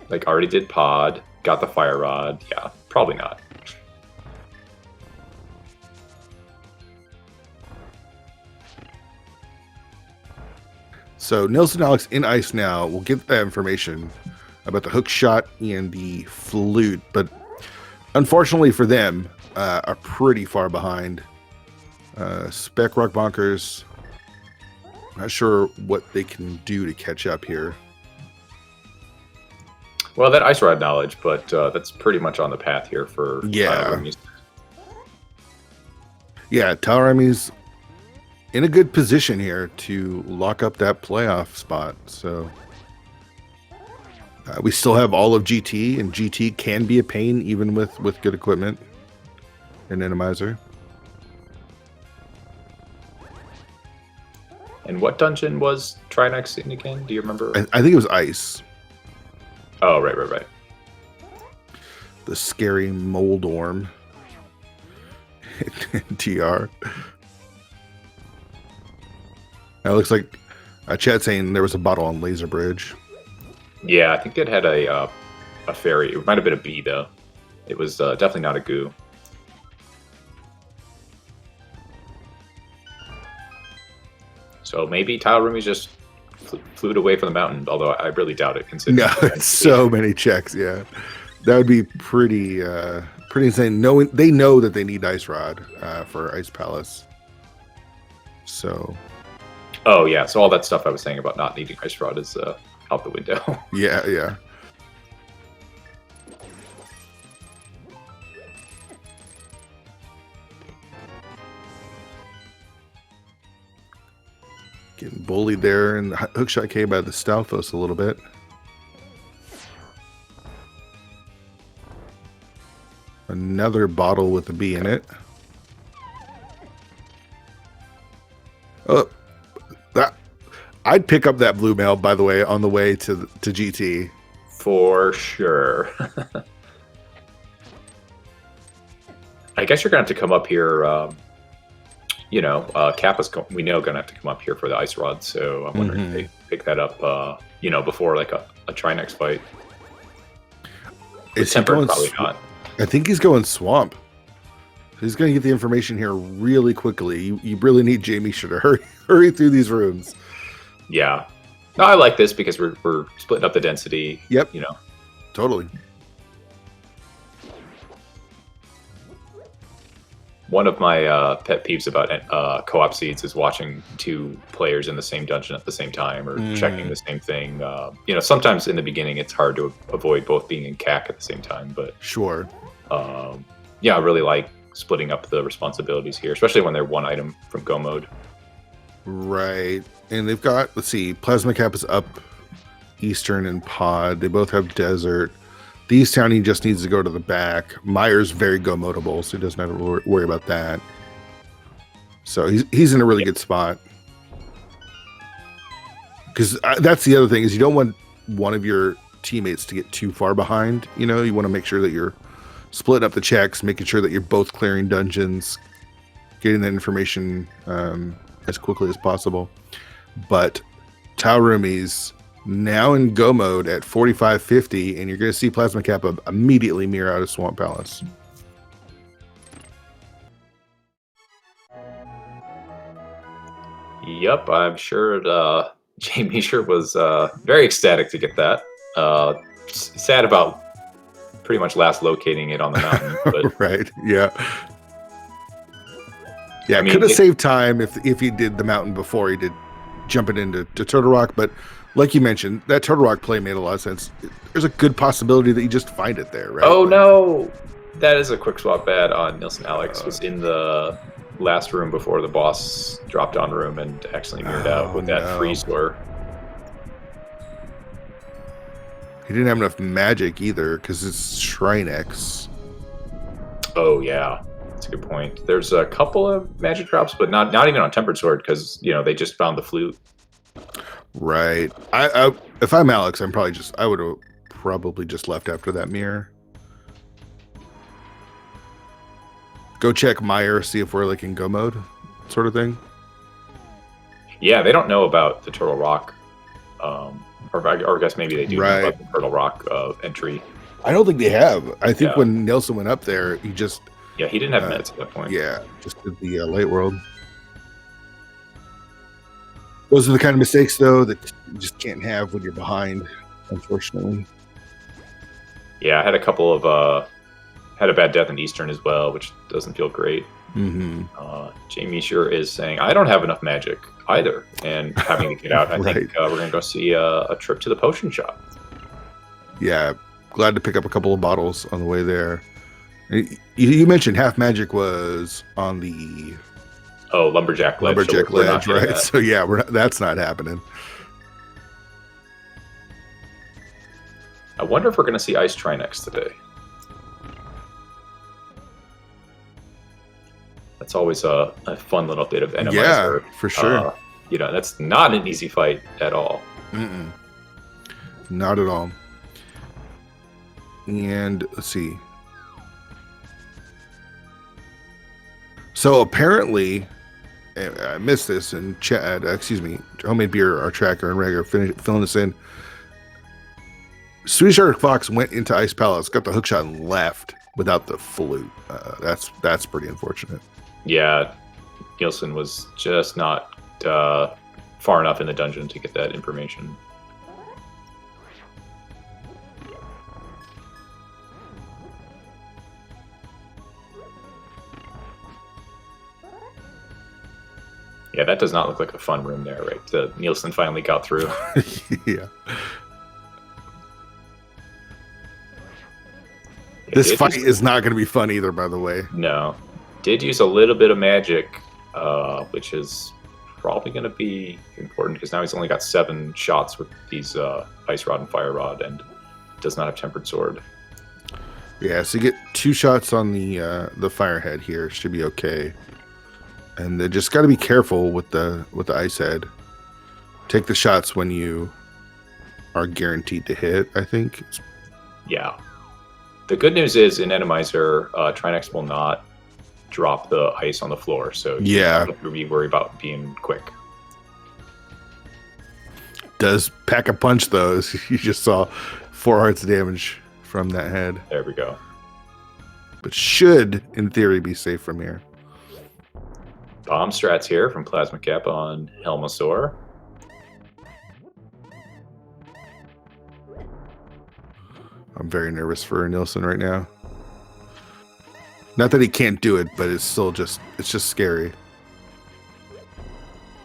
Like already did Pod, got the Fire Rod. Yeah, probably not. So Nilson Alex in ice now. We'll get that information about the hook shot and the flute, but unfortunately for them, are pretty far behind. Spec Rock Bonkers, not sure what they can do to catch up here. Well, that Ice Rod knowledge, but that's pretty much on the path here for Roomies. Yeah, Taurami's in a good position here to lock up that playoff spot. So we still have all of GT, and GT can be a pain even with good equipment. Randomizer. And what dungeon was Trinex in again? Do you remember? I think it was ice. Oh, right. The scary Moldorm. TR. It looks like chat saying there was a bottle on Laser Bridge. Yeah, I think it had a fairy. It might have been a bee, though. It was definitely not a goo. So maybe Tile Roomies just flew away from the mountain, although I really doubt it. Considering No, it's so many checks. Yeah, that would be pretty insane. Knowing they know that they need Ice Rod for Ice Palace. So. Oh yeah, so all that stuff I was saying about not needing Ice Rod is out the window. Yeah. Getting bullied there in the hookshot K by the Stalfos a little bit. Another bottle with a bee in it. Oh, that I'd pick up that blue mail, by the way, on the way to GT. For sure. I guess you're gonna have to come up here. Kappa's we know gonna have to come up here for the Ice Rod, so I'm wondering if they pick that up. Before like a Trinex fight. It's Tempered, probably not. I think he's going swamp. He's going to get the information here really quickly. You really need Jamie to hurry through these rooms. Yeah. No, I like this because we're splitting up the density. Yep. Totally. One of my pet peeves about co-op seeds is watching two players in the same dungeon at the same time or checking the same thing. Sometimes in the beginning it's hard to avoid both being in CAC at the same time, but sure. I really like splitting up the responsibilities here, especially when they're one item from Go mode. Right. And they've got, let's see, Plasma Cap is up Eastern and Pod. They both have Desert. The East Town, he just needs to go to the back. Meyer's very Go modable, so he doesn't have to worry about that. So he's in a really good spot. Because that's the other thing, is you don't want one of your teammates to get too far behind. You want to make sure that you're splitting up the checks, making sure that you're both clearing dungeons, getting that information as quickly as possible. But Tau Roomies now in Go mode at 4550, and you're going to see Plasma Kappa immediately mirror out of Swamp Palace. Yep, I'm sure Jamie was very ecstatic to get that. Sad about pretty much last locating it on the mountain. But right, yeah. Yeah, could have saved time if he did the mountain before he did jumping into Turtle Rock, but like you mentioned, that Turtle Rock play made a lot of sense. There's a good possibility that you just find it there, right? Oh, no! That is a quick swap bad on Nilsson Alex. Was in the last room before the boss dropped on room and actually mirrored out with that freeze lure. He didn't have enough magic either, because it's Shrinex. Oh, yeah. That's a good point. There's a couple of magic drops, but not even on Tempered Sword, because, they just found the flute. Right. I if I'm Alex, I would have probably just left after that mirror. Go check Meyer, see if we're like in Go mode, sort of thing. Yeah, they don't know about the Turtle Rock, or I guess maybe they do know about the Turtle Rock entry. I don't think they have. I think when Nelson went up there, he just he didn't have meds at that point. Yeah, just did the light world. Those are the kind of mistakes, though, that you just can't have when you're behind, unfortunately. Yeah, I had a couple of had a bad death in Eastern as well, which doesn't feel great. Jamie sure is saying, I don't have enough magic either, and having to get out. I think we're going to go see a trip to the potion shop. Yeah, glad to pick up a couple of bottles on the way there. You mentioned half magic was on the Lumberjack Ledge. Lumberjack Ledge, right? So yeah, that's not happening. I wonder if we're going to see Ice Trinex today. That's always a fun little bit of Randomizer. Yeah, for sure. That's not an easy fight at all. Not at all. And let's see. So apparently, I missed this, and Chad, Homemade Beer, our tracker, and Rager filling this in. Swedish Arctic Fox went into Ice Palace, got the hookshot, and left without the flute. That's pretty unfortunate. Yeah, Nielsen was just not far enough in the dungeon to get that information. Yeah, that does not look like a fun room there, right? Nielsen finally got through. Yeah. This fight is not going to be fun either, by the way. No. Did use a little bit of magic, which is probably going to be important because now he's only got 7 shots with these Ice Rod and Fire Rod and does not have Tempered Sword. Yeah, so you get 2 shots on the Firehead here. Should be okay. And they just got to be careful with the Ice Head. Take the shots when you are guaranteed to hit, I think. Yeah. The good news is in Randomizer, Trinex will not drop the ice on the floor, so you don't have to be worried about being quick. Does pack a punch, though. You just saw 4 hearts of damage from that head. There we go. But should, in theory, be safe from here. Bomb strats here from Plasma Cap on Helmasaur. I'm very nervous for Nielsen right now. Not that he can't do it, but it's just scary.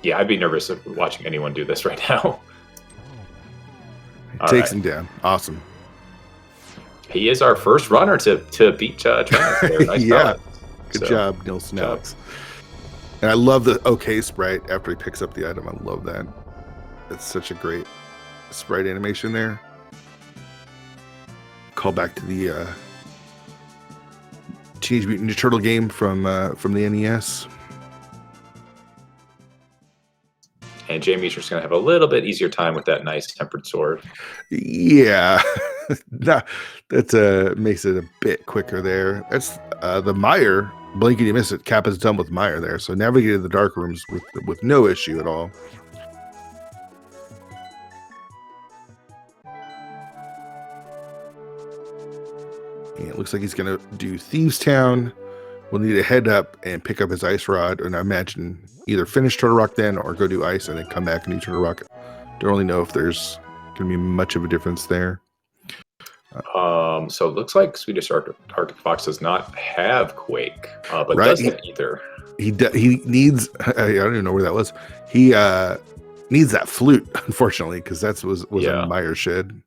Yeah, I'd be nervous of watching anyone do this right now. Takes him down. Awesome. He is our first runner to beat Trinex there. Nice yeah. Good job, Nielsen Alex. And I love the okay sprite after he picks up the item. I love that. That's such a great sprite animation there. Call back to the Teenage Mutant Ninja Turtle game from the NES. And Jay Meecher's going to have a little bit easier time with that nice Tempered Sword. Yeah. That makes it a bit quicker there. That's the Mire. Blankety miss it. Cap is done with Mire there. So navigated the dark rooms with no issue at all. And it looks like he's going to do Thieves Town. We'll need to head up and pick up his Ice Rod. And I imagine either finish Turtle Rock then or go do Ice and then come back and do Turtle Rock. Don't really know if there's going to be much of a difference there. So it looks like Swedish Arctic Fox does not have Quake, but right? doesn't either. He needs, I don't even know where that was. He needs that flute, unfortunately, because that was in Meyer's shed.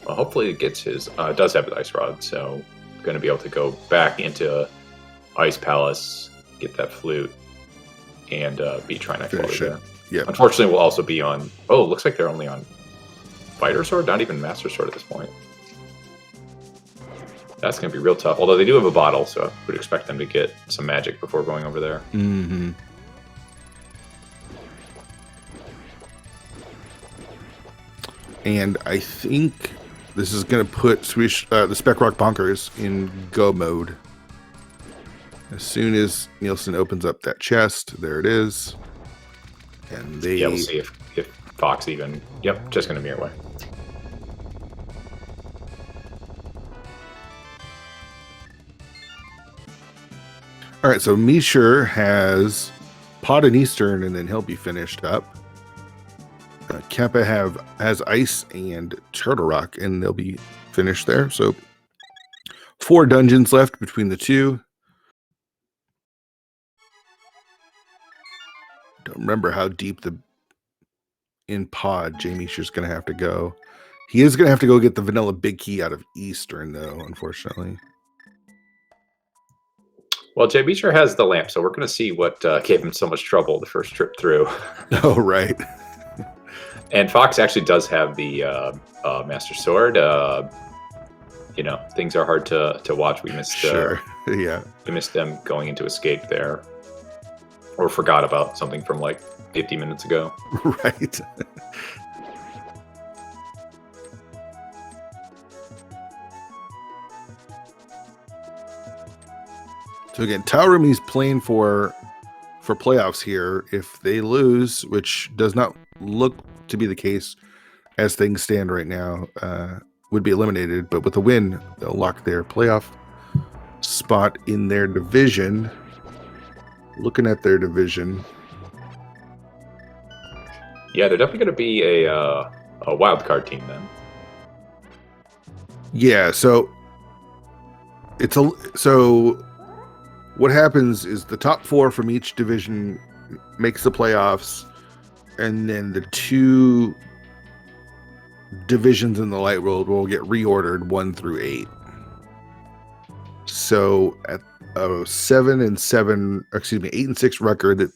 Well, hopefully it gets his, does have his Ice Rod, so going to be able to go back into Ice Palace, get that flute, and beat Trinex while they're there. Yeah. Unfortunately, we'll also be on, oh, it looks like they're only on Fighter Sword, not even Master Sword at this point. That's going to be real tough, although they do have a bottle, so I would expect them to get some magic before going over there. Mm-hmm. And I think this is going to put the Spec Rock Bonkers in go mode. As soon as Nielsen opens up that chest, there it is. And yeah, we'll see if Fox even... Yep, just going to mirror away. All right, so Meecher has Pot and Eastern, and then he'll be finished up. Kappa has Ice and Turtle Rock, and they'll be finished there. So 4 dungeons left between the two. Don't remember how deep in pod Jamie Meecher's going to have to go. He is going to have to go get the vanilla big key out of Eastern, though, unfortunately. Well, Jay Meecher has the lamp, so we're going to see what gave him so much trouble the first trip through. Oh, right. And Fox actually does have the Master Sword. things are hard to watch. We missed Sure. Yeah. we missed them going into escape there, or forgot about something from like 50 minutes ago. Right. So again, Taurimi's playing for playoffs here. If they lose, which does not look to be the case as things stand right now, would be eliminated. But with a win, they'll lock their playoff spot in their division. Looking at their division, Yeah, they're definitely going to be a wild card team then. yeah. So what happens is the top 4 from each division makes the playoffs, and then the 2 divisions in the light world will get reordered 1 through 8. So at a 8 and 6 record, that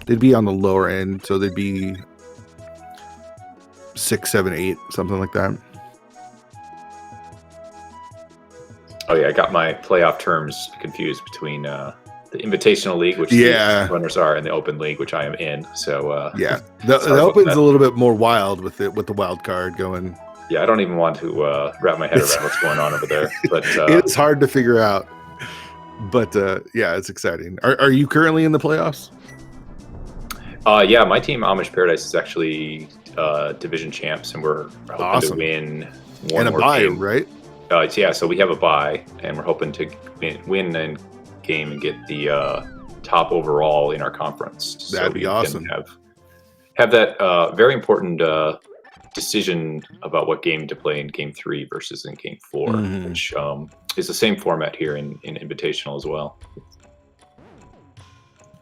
they'd be on the lower end. So they'd be 6, 7, 8, something like that. Oh yeah, I got my playoff terms confused between the Invitational League, which Yeah. the runners are, and the Open League, which I am in. So Yeah, the sorry about Open's that. a little bit more wild with the wild card going. Yeah, I don't even want to wrap my head around what's going on over there. But It's hard to figure out. But yeah, it's exciting. Are you currently in the playoffs? yeah, my team Amish Paradise is actually division champs, and we're hoping Awesome. to win one And a more bye, game. right? Yeah, so we have a bye, and we're hoping to win a game and get the top overall in our conference. That'd be we can awesome. Have that very important decision about what game to play in Game 3 versus in Game 4, Mhm. which is the same format here in Invitational as well.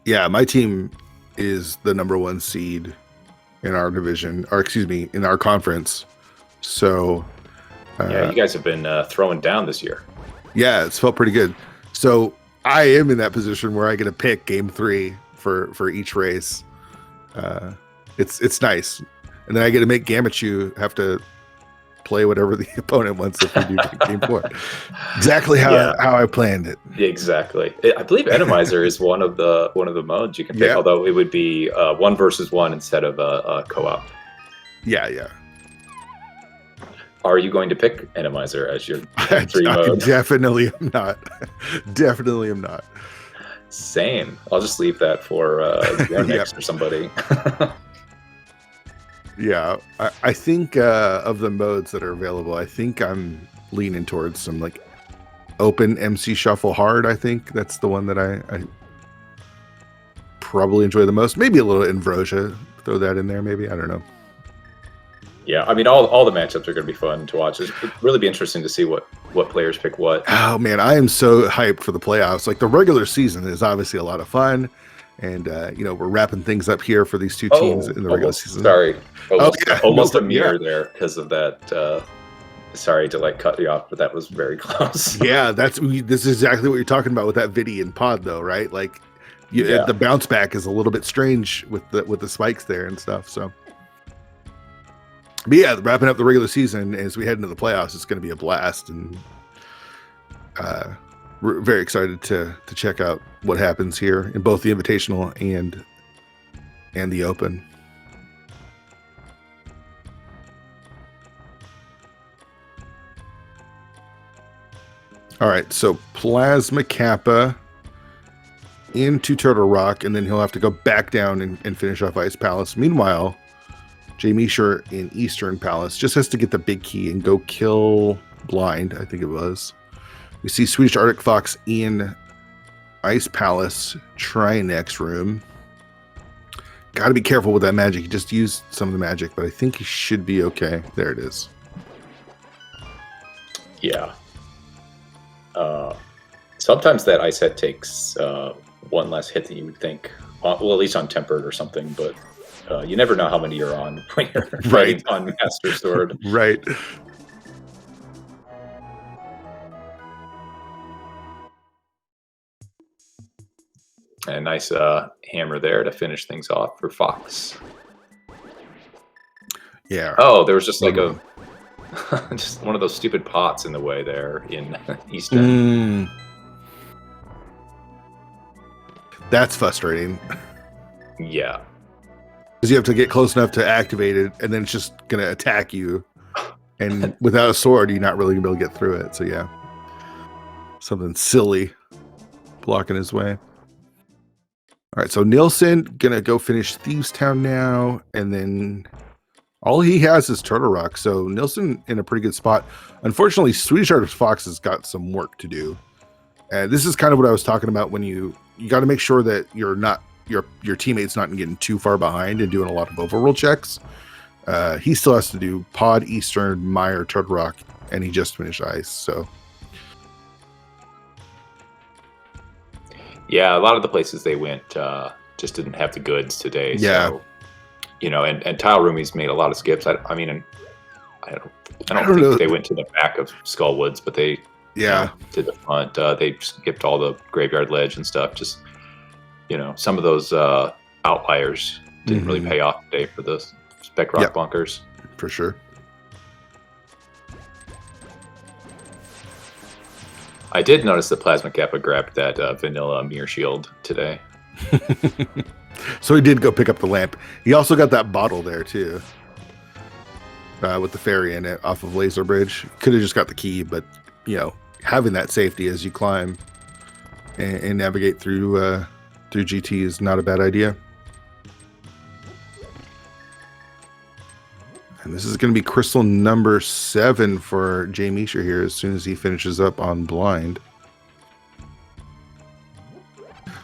Yeah, my team is the number 1 seed in our division, or excuse me, in our conference. So Yeah, you guys have been throwing down this year. yeah, it's felt pretty good. So I am in that position where I get to pick Game 3 for each race. It's nice, and then I get to make Gamachu have to play whatever the opponent wants if we do Game 4. Exactly how I planned it. Exactly. I believe Randomizer is one of the modes you can pick, Yeah. although it would be 1 versus 1 instead of a co-op. Yeah. Are you going to pick Randomizer as your I 3 mode? definitely am not. Definitely am not. Same. I'll just leave that for Remix or somebody. Yeah, I think of the modes that are available, I think I'm leaning towards some like open MC Shuffle Hard. I think that's the one that I probably enjoy the most. Maybe a little Invrosia. Throw that in there, maybe. I don't know. Yeah, I mean, all the matchups are going to be fun to watch. It'll really be interesting to see what players pick what. Oh man, I am so hyped for the playoffs. Like the regular season is obviously a lot of fun, and we're wrapping things up here for these 2 teams in the regular season. Sorry, almost No, a mirror there because of that. Sorry to cut you off, but that was very close. Yeah, this is exactly what you're talking about with that Vidi and Pod, though, right? Like, the bounce back is a little bit strange with the spikes there and stuff. So, but yeah, wrapping up the regular season as we head into the playoffs, it's going to be a blast, and we're very excited to check out what happens here in both the Invitational and the Open. All right, so Plasma Kappa into Turtle Rock, and then he'll have to go back down and finish off Ice Palace. Meanwhile, Jay Meisher in Eastern Palace just has to get the big key and go kill Blind, I think it was. We see Swedish Arctic Fox in Ice Palace Trinex room. Got to be careful with that magic. He just used some of the magic, but I think he should be okay. There it is. Yeah. Sometimes that ice head takes one less hit than you would think. Well, at least on Tempered or something, but you never know how many you're on when you're fighting on Master Sword. Right. And nice hammer there to finish things off for Fox. Yeah. Oh, there was just like a Just one of those stupid pots in the way there in Eastern. That's frustrating. Yeah. Because you have to get close enough to activate it, and then it's just going to attack you. And without a sword, you're not really going to be able to get through it. So, yeah. Something silly blocking his way. All right, so Nielsen going to go finish Thieves Town now. And then all he has is Turtle Rock. So, Nielsen in a pretty good spot. Unfortunately, Swedish Artist Fox has got some work to do. And this is kind of what I was talking about when you got to make sure that you're not your teammate's not getting too far behind and doing a lot of overworld checks. He still has to do Pod, Eastern, Meyer, Turtle Rock, and he just finished Ice. So yeah, a lot of the places they went just didn't have the goods today. Yeah. So, and Tile Roomies made a lot of skips. I don't think know. they went to the back of Skullwoods, but they to the front. They skipped all the Graveyard Ledge and stuff. Just some of those outliers didn't really pay off today for the Spec Rock Bonkers. For sure. I did notice that Plasma Kappa grabbed that vanilla mirror shield today. So he did go pick up the lamp. He also got that bottle there too, with the fairy in it off of Laser Bridge. Could have just got the key, but having that safety as you climb and navigate through GT is not a bad idea. And this is going to be crystal number 7 for Jay Misha here as soon as he finishes up on blind.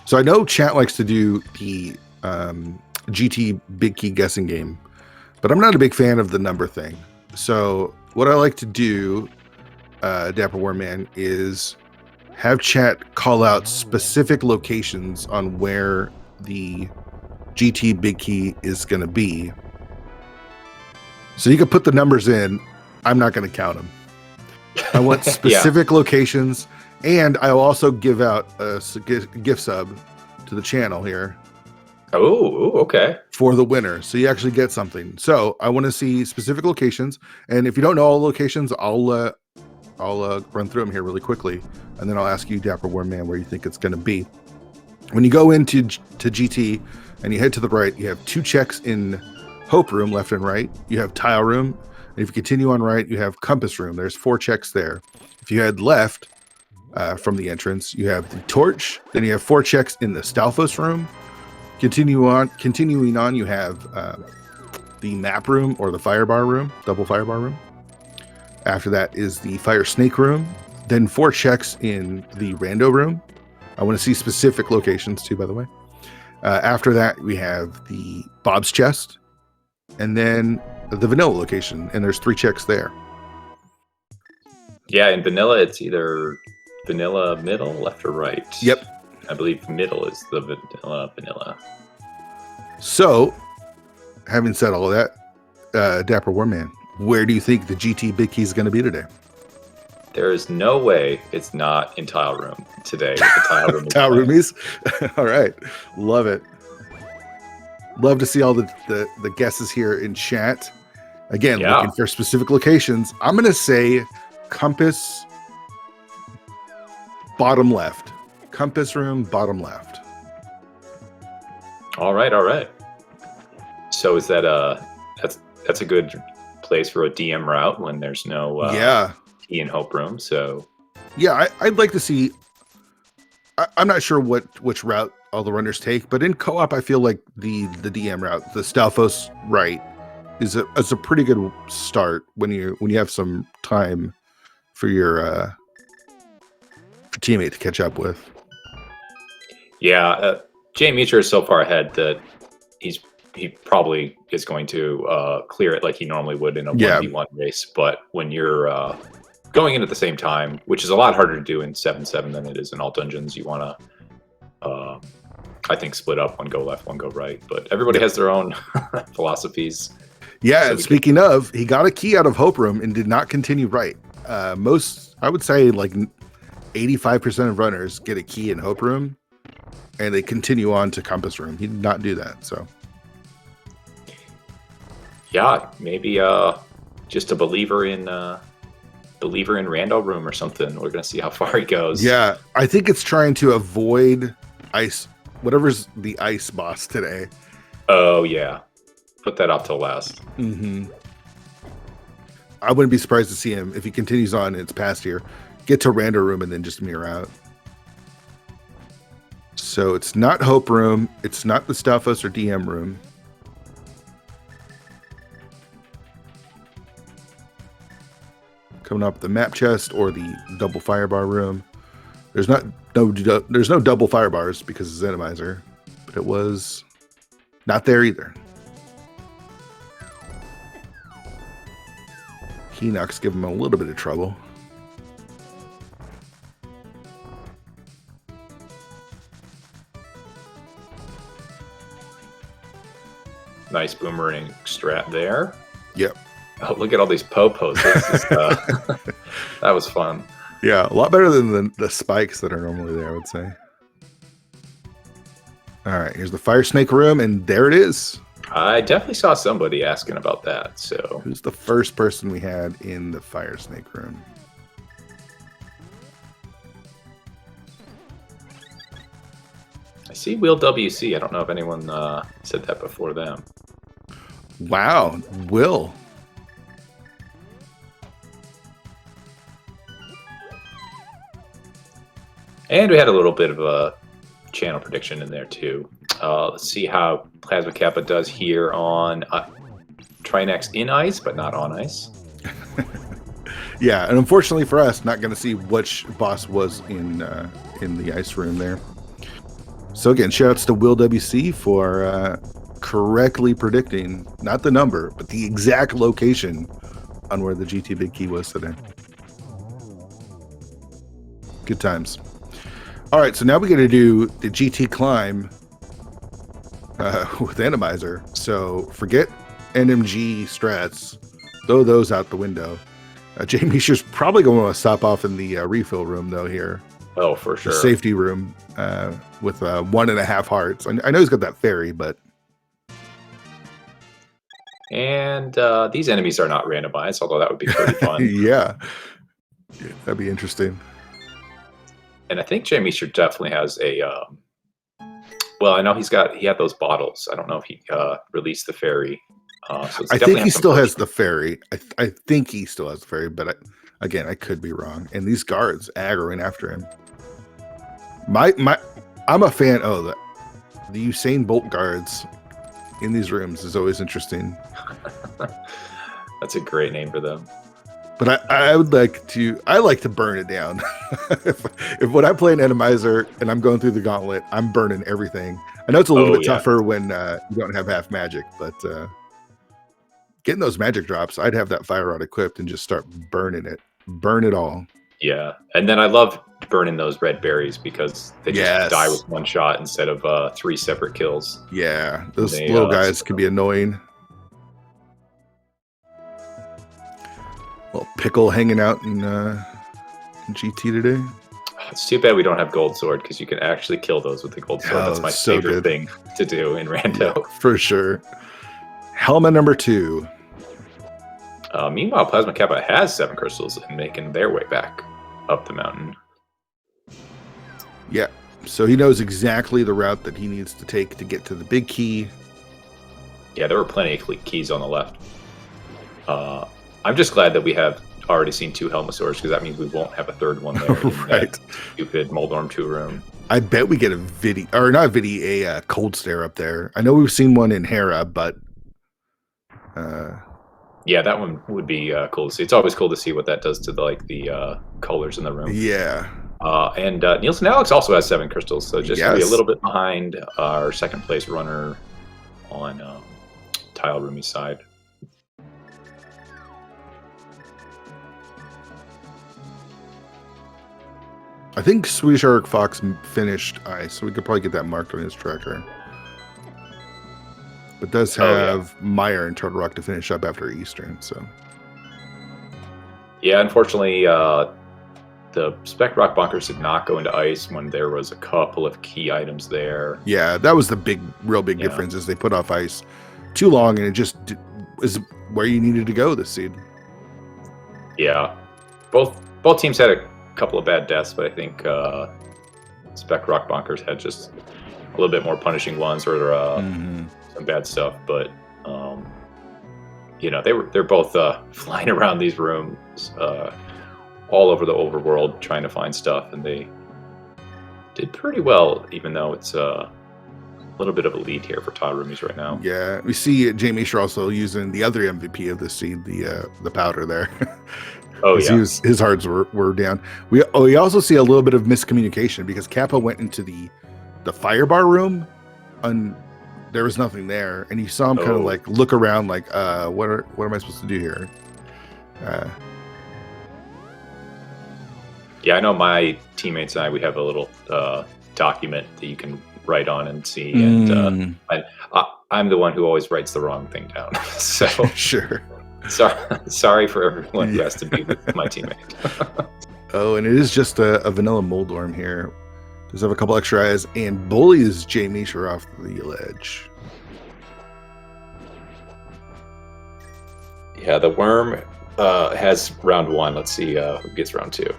So I know chat likes to do the GT big key guessing game, but I'm not a big fan of the number thing. So what I like to do, Dapper Warman, is have chat call out specific locations on where the GT big key is going to be. So you can put the numbers in. I'm not going to count them. I want specific locations, and I'll also give out a gift sub to the channel here. Oh, okay. For the winner, so you actually get something. So I want to see specific locations, and if you don't know all the locations, I'll run through them here really quickly, and then I'll ask you, Dapper Warman, where you think it's going to be. When you go into GT and you head to the right, you have 2 checks in Hope Room, left and right. You have Tile Room, and if you continue on right, you have Compass Room. There's 4 checks there. If you head left from the entrance, you have the Torch. Then you have 4 checks in the Stalfos Room. Continuing on, you have the Map Room or the Firebar Room, double Firebar Room. After that is the Fire Snake Room. Then 4 checks in the Rando Room. I want to see specific locations too, by the way. After that, we have the Bob's Chest, and then the Vanilla location, and there's 3 checks there. Yeah, in Vanilla, it's either Vanilla middle, left, or right. Yep. I believe middle is the Vanilla. So, having said all of that, Dapper Warman, where do you think the GT Big Key is going to be today? There is no way it's not in Tile Room today. With the Tile Room. Tile Roomies? All right. Love it. Love to see all the guesses here in chat. Again, looking for specific locations. I'm going to say Compass bottom left. Compass Room bottom left. All right. So is that that's a good place for a DM route when there's no key in Hope Room. So yeah, I'd like to see. I'm not sure which route all the runners take, but in co-op, I feel like the DM route, the Stalfos right, is a pretty good start when you have some time for your teammate to catch up with. Yeah, Jay Meacher is so far ahead that he probably is going to clear it like he normally would in a 1v1 race. But when you're going in at the same time, which is a lot harder to do in 7-7 than it is in Alt Dungeons, you want to, I think, split up, one go left, one go right. But everybody has their own philosophies. Yeah, and speaking of, he got a key out of Hope Room and did not continue right. Most, I would say, like 85% of runners get a key in Hope Room, and they continue on to Compass Room. He did not do that, so. Yeah, maybe just a believer in Rando Room or something. We're gonna see how far he goes. Yeah, I think it's trying to avoid ice, whatever's the ice boss today. Oh yeah, put that off till last. Mm-hmm. I wouldn't be surprised to see him if he continues on. It's past here, get to Rando Room and then just mirror out. So it's not Hope Room. It's not the Stalfos or DM Room. Coming up the map chest or the double firebar room. There's no double firebars because it's Randomizer, but it was not there either. Key knocks give him a little bit of trouble. Nice boomerang strat there. Yep. Oh, look at all these po-pos. That was fun. Yeah, a lot better than the spikes that are normally there, I would say. All right, here's the fire snake room, and there it is. I definitely saw somebody asking about that. So who's the first person we had in the fire snake room? I see Will WC. I don't know if anyone said that before them. Wow, Will. And we had a little bit of a channel prediction in there too. Let's see how Plasma Kappa does here on Trinex in ice, but not on ice. Yeah, and unfortunately for us, not going to see which boss was in the ice room there. So again, shoutouts to Will WC for correctly predicting not the number, but the exact location on where the GT Big Key was today. Good times. All right, so now we got to do the GT climb with Randomizer. So forget NMG strats, throw those out the window. Jamie Misher's probably going to stop off in the refill room though here. Oh, for sure. The safety room with 1.5 hearts. I know he's got that fairy, but. And these enemies are not randomized, although that would be pretty fun. Yeah, that'd be interesting. And I think Jamie Misher definitely has a. Well, I know he had those bottles. I don't know if he released the fairy. So I think he still has the fairy. I think he still has the fairy, but again, I could be wrong. And these guards aggroing after him. I'm a fan. Oh, the Usain Bolt guards in these rooms is always interesting. That's a great name for them. But I like to burn it down. if when I play an Randomizer and I'm going through the gauntlet, I'm burning everything. I know it's a little bit tougher when you don't have half magic, but getting those magic drops, I'd have that fire rod equipped and just start burning it. Burn it all. Yeah, and then I love burning those red berries because they just die with one shot instead of 3 separate kills. Yeah, those little guys can be annoying. Little pickle hanging out in GT today. It's too bad we don't have gold sword because you can actually kill those with the gold sword. That's my favorite thing to do in Rando. Yeah, for sure. Helmet number 2. Meanwhile, Plasma Kappa has 7 crystals and making their way back up the mountain. Yeah, so he knows exactly the route that he needs to take to get to the big key. Yeah, there were plenty of keys on the left. I'm just glad that we have already seen 2 Helmosaurs because that means we won't have a third one there. Right. That stupid Moldorm 2 room. I bet we get a cold stare up there. I know we've seen one in Hera, but yeah, that one would be cool to see. It's always cool to see what that does to the colors in the room. Yeah. And Nielsen Alex also has 7 crystals, so just to be a little bit behind our second place runner on Tile Roomie's side. I think Swedish Arc Fox finished ice, so we could probably get that marked on his tracker. But does have Meyer and Turtle Rock to finish up after Eastern, so. Yeah, unfortunately, the Spec Rock Bonkers did not go into ice when there was a couple of key items there. Yeah, that was the real big difference is they put off ice too long, and it just is where you needed to go this seed. Yeah, both teams had a couple of bad deaths, but I think Spec Rock Bonkers had just a little bit more punishing ones or some bad stuff. But you know, they're both flying around these rooms all over the overworld trying to find stuff, and they did pretty well, even though it's a little bit of a lead here for Todd Roomies right now. Yeah, we see Jay Misher also using the other MVP of this seed, the powder there. Oh yeah, his hearts were down. We also see a little bit of miscommunication because Kappa went into the fire bar room, and there was nothing there, and you saw him kind of like look around, like, what am I supposed to do here? Yeah, I know my teammates and I, we have a little document that you can write on and see, and I'm the one who always writes the wrong thing down. So sure. Sorry for everyone who has to be with my teammate. Oh, and it is just a vanilla Moldorm here. Does have a couple extra eyes and bullies Jay Misher off the ledge. Yeah, the worm has round 1. Let's see who gets round 2.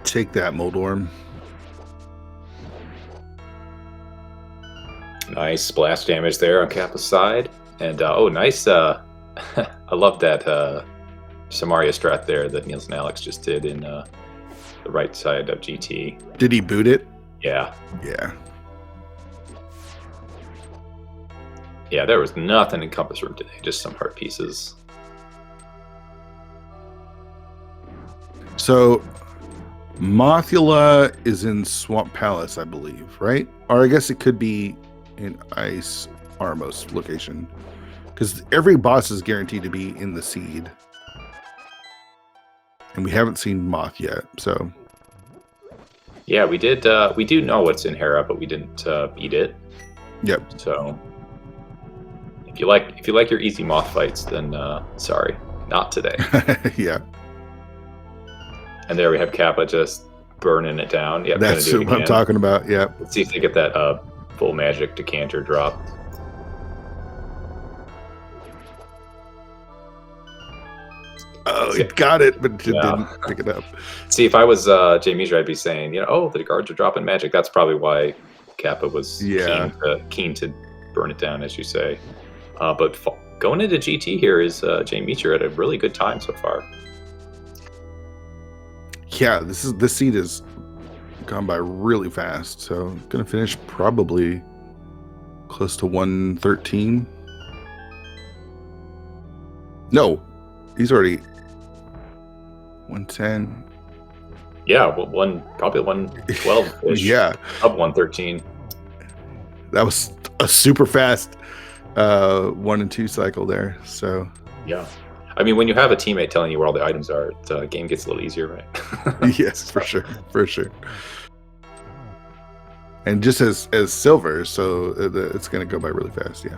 Take that, Moldorm. Nice splash damage there on Kappa's side. And oh, nice. I love that Samaria strat there that Niels and Alex just did in the right side of GT. Did he boot it? Yeah. Yeah. Yeah, there was nothing in Compass Room today, just some heart pieces. So, Mothula is in Swamp Palace, I believe, right? Or I guess it could be in Ice Armos location. Because every boss is guaranteed to be in the seed. And we haven't seen Moth yet, so... Yeah, we did. We do know what's in Hera, but we didn't beat it. Yep. So, if you like your easy Moth fights, then sorry, not today. Yeah. And there we have Kappa just burning it down. Yeah, that's what I'm talking about. Yeah. Let's see if they get that full magic decanter drop. Oh, he got it, but didn't pick it up. See, if I was Jay Misher, I'd be saying, oh, the guards are dropping magic. That's probably why Kappa was keen to burn it down, as you say. But going into GT here is Jay Misher at a really good time so far. Yeah, this seed has gone by really fast. So gonna finish probably close to 113. No, he's already 110. Yeah, well, probably 112. Yeah, up 113. That was a super fast 1 and 2 cycle there. So yeah. I mean, when you have a teammate telling you where all the items are, the game gets a little easier, right? Yes, for sure. And just as silver, so it's going to go by really fast, yeah.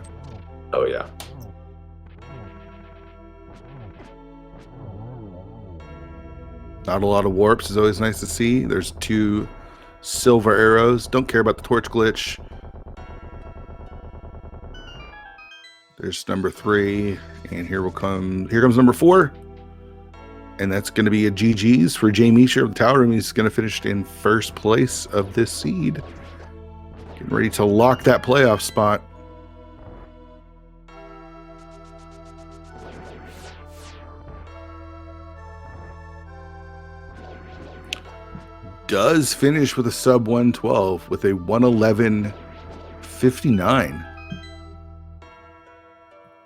Oh, yeah. Not a lot of warps is always nice to see. There's 2 silver arrows. Don't care about the torch glitch. There's number 3, and here comes number 4, and that's going to be a GG's for Jay Misher of the Tower Room. He's going to finish in first place of this seed, getting ready to lock that playoff spot. Does finish with a sub 112 with a 111.59.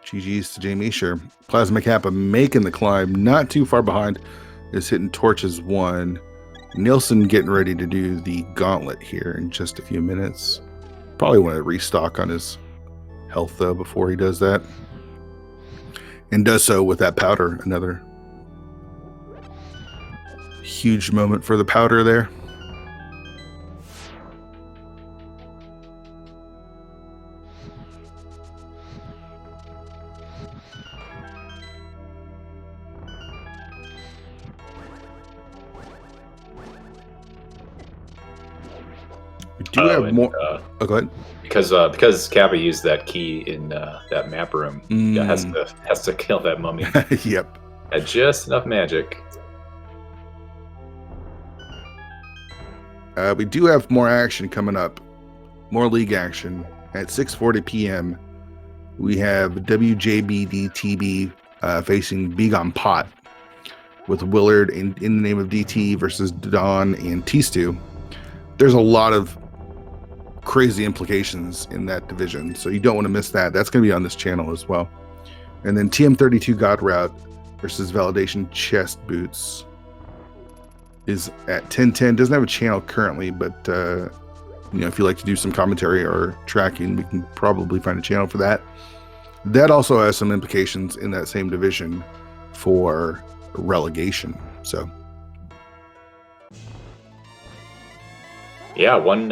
GG's to Jay Misher. Plasma Kappa making the climb, not too far behind, is hitting torches 1. Nielsen getting ready to do the gauntlet here in just a few minutes. Probably want to restock on his health though before he does that. And does so with that powder. Another huge moment for the powder there. We do have more. Oh, go ahead. Because Kappa used that key in that map room, has to kill that mummy. Yep. Had just enough magic. We do have more action coming up. More league action at 6:40 p.m. We have WJBDTB facing Begon Pot with Willard in the name of DT versus Don and T-Stew. There's a lot of crazy implications in that division, so you don't want to miss that. That's going to be on this channel as well. And then TM32 God Route versus Validation Chest Boots is at 10:10. Doesn't have a channel currently, but if you like to do some commentary or tracking, we can probably find a channel for that. That also has some implications in that same division for relegation. So yeah, one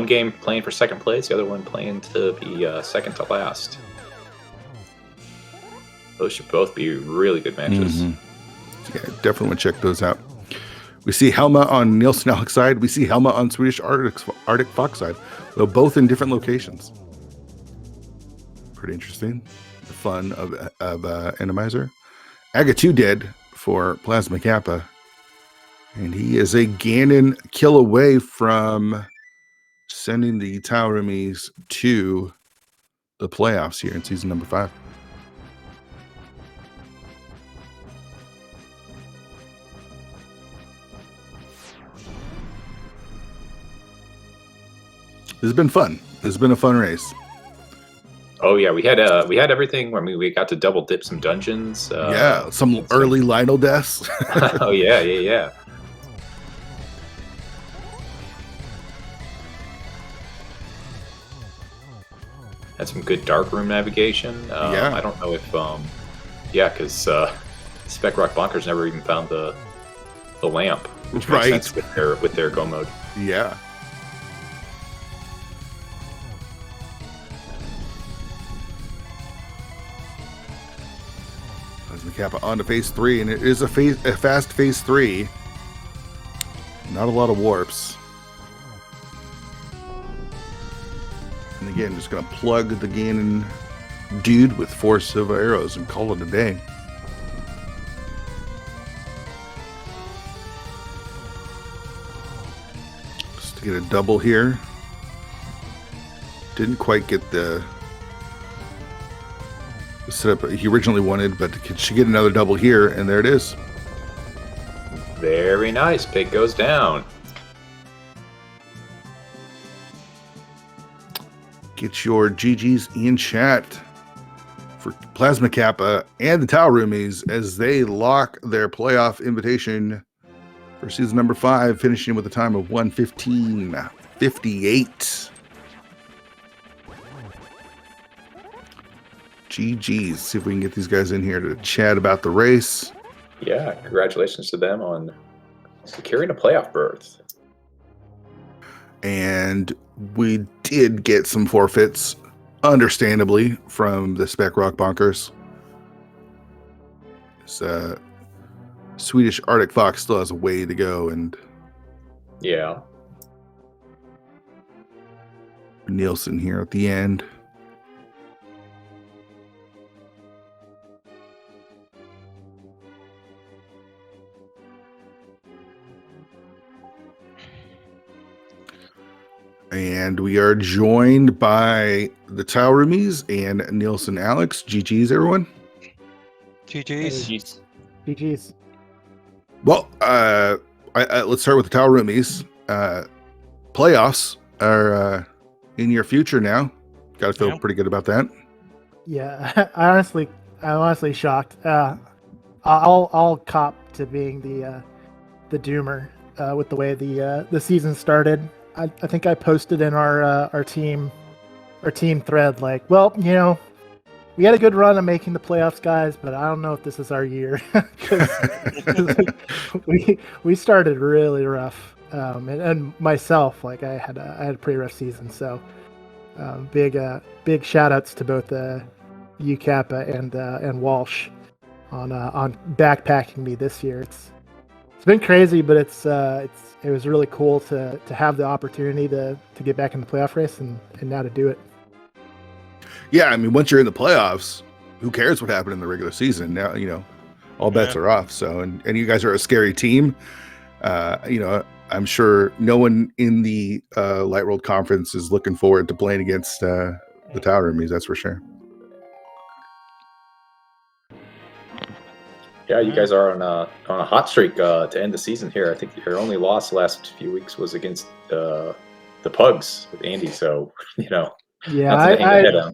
game playing for second place, the other one playing to be second to last. Those should both be really good matches. Yeah, definitely want to check those out. We see Helma on Nielsen Alex side. We see Helma on Swedish Arctic Fox side. Though both in different locations. Pretty interesting. The fun of Randomizer. Aga2 dead for Plasma Kappa. And he is a Ganon kill away from sending the Tau Roomies to the playoffs here in season number 5. This has been fun. This has been a fun race. Oh yeah, we had everything. I mean, we got to double dip some dungeons. Some early Lionel deaths. Oh yeah. Had some good dark room navigation. I don't know if because Spec Rock Bonkers never even found the lamp, which makes sense with their go mode. Yeah. Kappa on to phase 3, and it is a fast phase 3. Not a lot of warps. And again, just gonna plug the Ganon dude with 4 silver arrows and call it a day. Just to get a double here. Didn't quite get the setup he originally wanted, but should get another double here, and there it is. Very nice. Pig goes down. Get your GGs in chat for Plasma Kappa and the Tau Roomies as they lock their playoff invitation for season number 5, finishing with a time of 1:15:58. GG's. See if we can get these guys in here to chat about the race. Yeah, congratulations to them on securing a playoff berth. And we did get some forfeits, understandably, from the Spec Rock Bonkers. Swedish Arctic Fox still has a way to go, and yeah, Nielsen here at the end. And we are joined by the Tau Roomies and Nielsen Alex. GG's, everyone. GG's. GG's. Well, let's start with the Tau Roomies. Playoffs are in your future now. Got to feel pretty good about that. Yeah, I'm honestly shocked. I'll cop to being the doomer with the way the season started. I think I posted in our team thread like, well, we had a good run of making the playoffs, guys, but I don't know if this is our year. we started really rough, and myself, like I had a pretty rough season. So big shout outs to both U Kappa and Walsh on backpacking me this year. It's been crazy, but it was really cool to have the opportunity to get back in the playoff race and now to do it. Yeah, I mean, once you're in the playoffs, who cares what happened in the regular season? Now, all bets are off. So, and you guys are a scary team. I'm sure no one in the Light World Conference is looking forward to playing against the Tower Roomies. That's for sure. Yeah, you guys are on a hot streak to end the season here. I think your only loss the last few weeks was against the Pugs with Andy. So Yeah, nothing to hang your head on.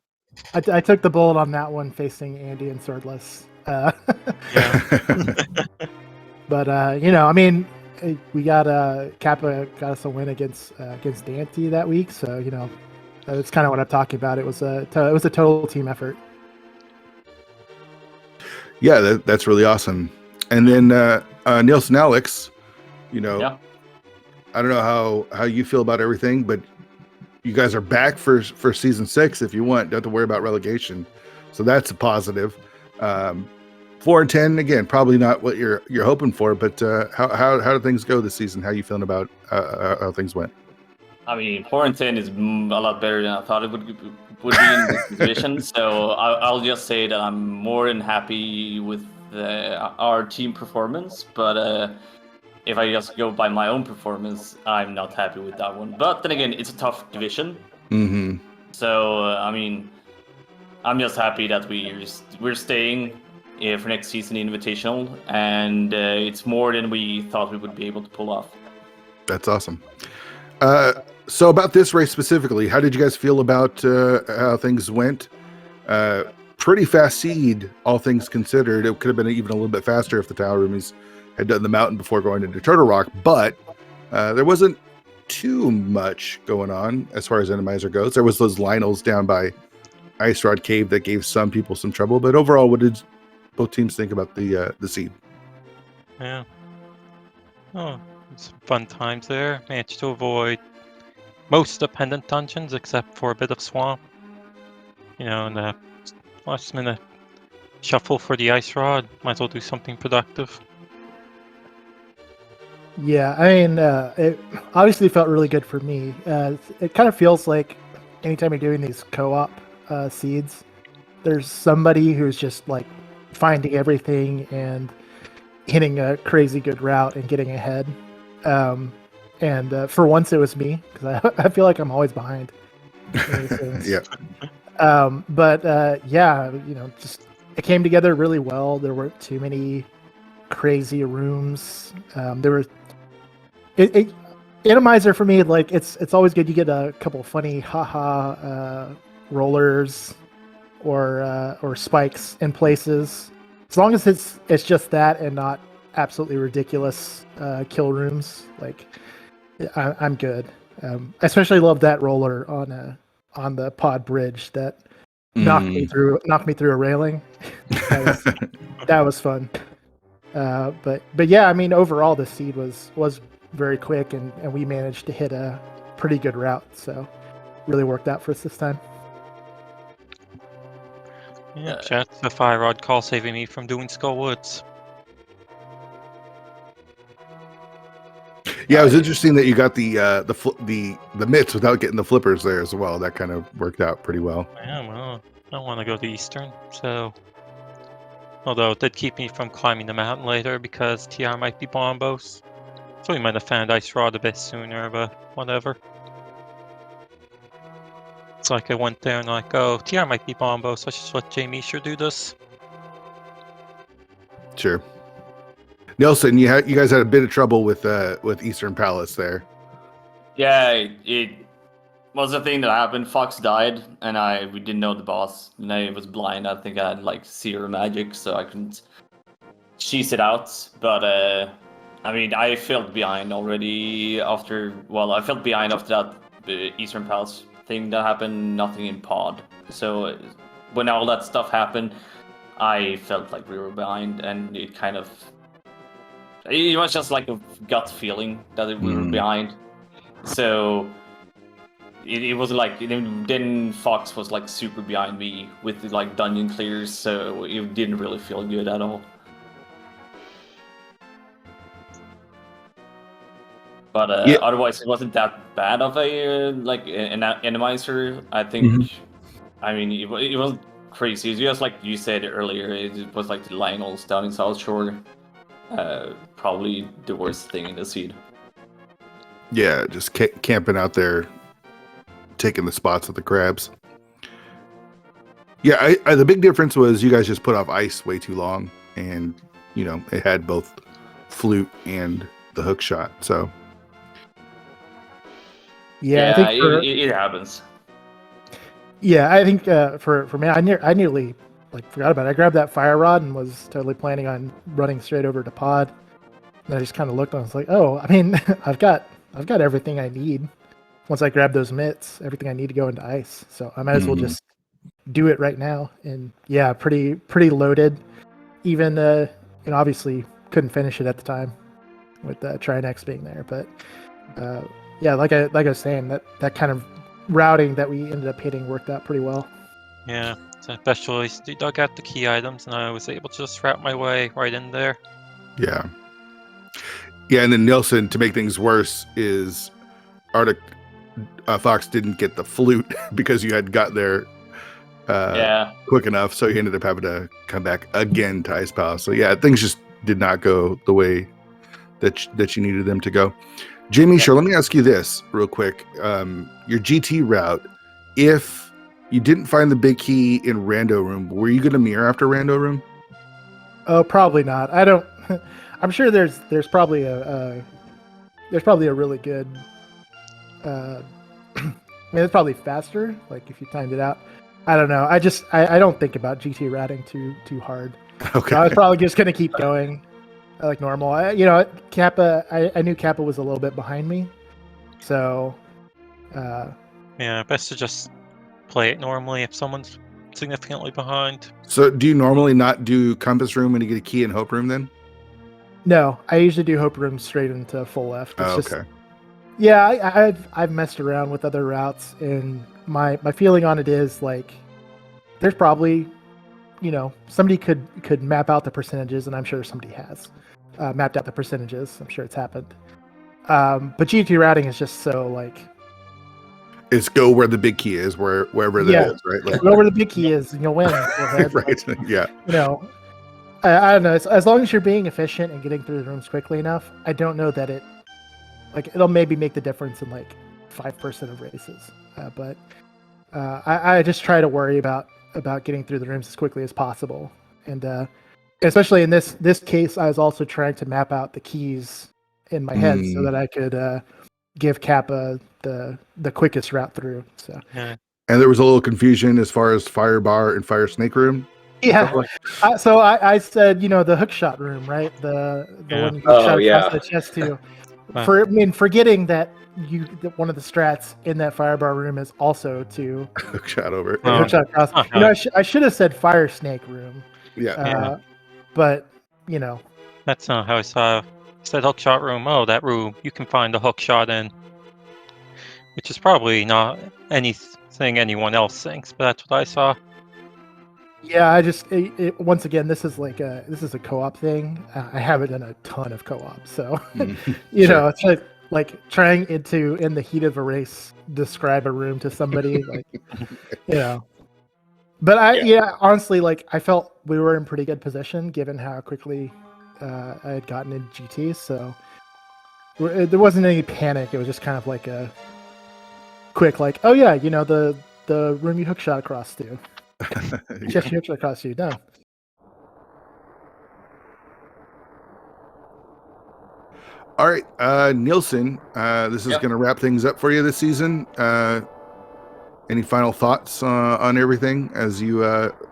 I took the bullet on that one facing Andy and Swordless. But I mean, we got Kappa got us a win against Dante that week, so that's kind of what I'm talking about. It was a total team effort. Yeah, that's really awesome. And then Nielsen Alex, I don't know how you feel about everything, but you guys are back for season 6 if you want. Don't have to worry about relegation, so that's a positive. 4-10 again, probably not what you're hoping for, but how did things go this season? How are you feeling about how things went? I mean, 4-10 is a lot better than I thought it would be in this division. So I'll just say that I'm more than happy with our team performance. But if I just go by my own performance, I'm not happy with that one. But then again, it's a tough division. Mm-hmm. So I mean, I'm just happy that we're staying for next season Invitational, and it's more than we thought we would be able to pull off. That's awesome. So about this race specifically, how did you guys feel about how things went? Pretty fast seed, all things considered. It could have been even a little bit faster if the Tower Roomies had done the mountain before going into Turtle Rock, but there wasn't too much going on as far as Randomizer goes. There was those Lionels down by Ice Rod Cave that gave some people some trouble, but overall, what did both teams think about the seed? Yeah. Oh, some fun times there. Managed to avoid most dependent dungeons except for a bit of swamp. And the last minute shuffle for the ice rod. Might as well do something productive. Yeah, I mean, it obviously felt really good for me. It kind of feels like anytime you're doing these co-op seeds, there's somebody who's just like finding everything and hitting a crazy good route and getting ahead. And for once it was me, because I feel like I'm always behind. Yeah. But just it came together really well. There weren't too many crazy rooms. There were Randomizer for me, like it's always good. You get a couple funny rollers or spikes in places, as long as it's just that and not absolutely ridiculous kill rooms. Like I'm good. I especially love that roller on the pod bridge that knocked me through a railing. That was fun. But yeah, I mean, overall the seed was very quick and we managed to hit a pretty good route, so really worked out for us this time. Yeah, shout out to the fire rod call saving me from doing Skull Woods. Yeah, it was interesting that you got the mitts without getting the flippers there as well. That kind of worked out pretty well. Yeah, well, I don't want to go to Eastern, so... Although it did keep me from climbing the mountain later because TR might be bombos. So we might have found Ice Rod a bit sooner, but whatever. It's like I went there and like, oh, TR might be bombos, so I should let Jamie sure do this. Sure. Nelson, you guys had a bit of trouble with Eastern Palace there. Yeah, it was a thing that happened. Fox died, and we didn't know the boss, and I was blind. I think I had like zero magic, so I couldn't cheese it out. But I mean, I felt behind already after. Well, I felt behind after that Eastern Palace thing that happened. Nothing in pod. So when all that stuff happened, I felt like we were behind, and it was just like a gut feeling that we were behind. So it was like, then Fox was like super behind me with like dungeon clears, so it didn't really feel good at all. But Yeah. otherwise, it wasn't that bad of a like an randomizer. I think. I mean, it was crazy. It's just like you said earlier. It was like the Lionels down in South Shore. Probably the worst thing in the seed. Yeah, just camping out there, taking the spots of the crabs. Yeah, the big difference was you guys just put off ice way too long, and it had both flute and the hook shot. So Yeah, I think it happens. Yeah, I think for me, I nearly forgot about it. I grabbed that fire rod and was totally planning on running straight over to pod. And I just kind of looked and I was like, oh, I mean, I've got everything I need. Once I grab those mitts, everything I need to go into ice. So I might as well just do it right now. And yeah, pretty loaded. Even obviously couldn't finish it at the time with Trinex being there, but yeah, like I was saying, that kind of routing that we ended up hitting worked out pretty well. Yeah, especially you dug out the key items, and I was able to just route my way right in there. Yeah, and then Nielsen, to make things worse, is Arctic Fox didn't get the flute because you had got there quick enough, so he ended up having to come back again to Ice Palace. So yeah, things just did not go the way that you needed them to go. Jamie, sure, let me ask you this real quick. Your GT route, if you didn't find the big key in Rando Room, were you going to mirror after Rando Room? Oh, probably not. I don't. I'm sure there's probably a really good. I mean, it's probably faster. Like if you timed it out. I don't know. I don't think about GT routing too hard. Okay. So I was probably just going to keep going like normal. Kappa. I knew Kappa was a little bit behind me, so. Yeah, best to just play it normally if someone's significantly behind. So do you normally not do Compass Room when you get a key in Hope Room then? No, I usually do Hope Room straight into full left. It's okay. Yeah, I've messed around with other routes, and my feeling on it is like there's probably somebody could map out the percentages, and I'm sure somebody has mapped out the percentages. I'm sure it's happened. But GT routing is just so like it's go where the big key is, wherever that is, right? Like, go where the big key is, and you'll win. Go ahead. Right? Yeah. I don't know. As long as you're being efficient and getting through the rooms quickly enough, I don't know that it'll maybe make the difference in like 5% of races. But I just try to worry about getting through the rooms as quickly as possible. And especially in this case, I was also trying to map out the keys in my head so that I could give Kappa the quickest route through. So. Yeah. And there was a little confusion as far as Fire Bar and Fire Snake Room. Yeah. So I said, the hook shot room, right? The one you shot across the chest to. Forgetting that one of the strats in that Fire Bar room is also to hook shot over. Hook shot across. I should have said Fire Snake room. Yeah. But that's not how I saw it. I said hook shot room. Oh, that room you can find a hook shot in, which is probably not anything anyone else thinks, but that's what I saw. Yeah, once again, this is a co-op thing. I haven't done a ton of co-op, so it's like trying in the heat of a race describe a room to somebody, But honestly, I felt we were in pretty good position given how quickly I had gotten in GT, so there wasn't any panic. It was just kind of like a quick, oh yeah, the room you hook shot across to. Just hook shot across you, no. All right, Nielsen, this is going to wrap things up for you this season. Any final thoughts on everything as you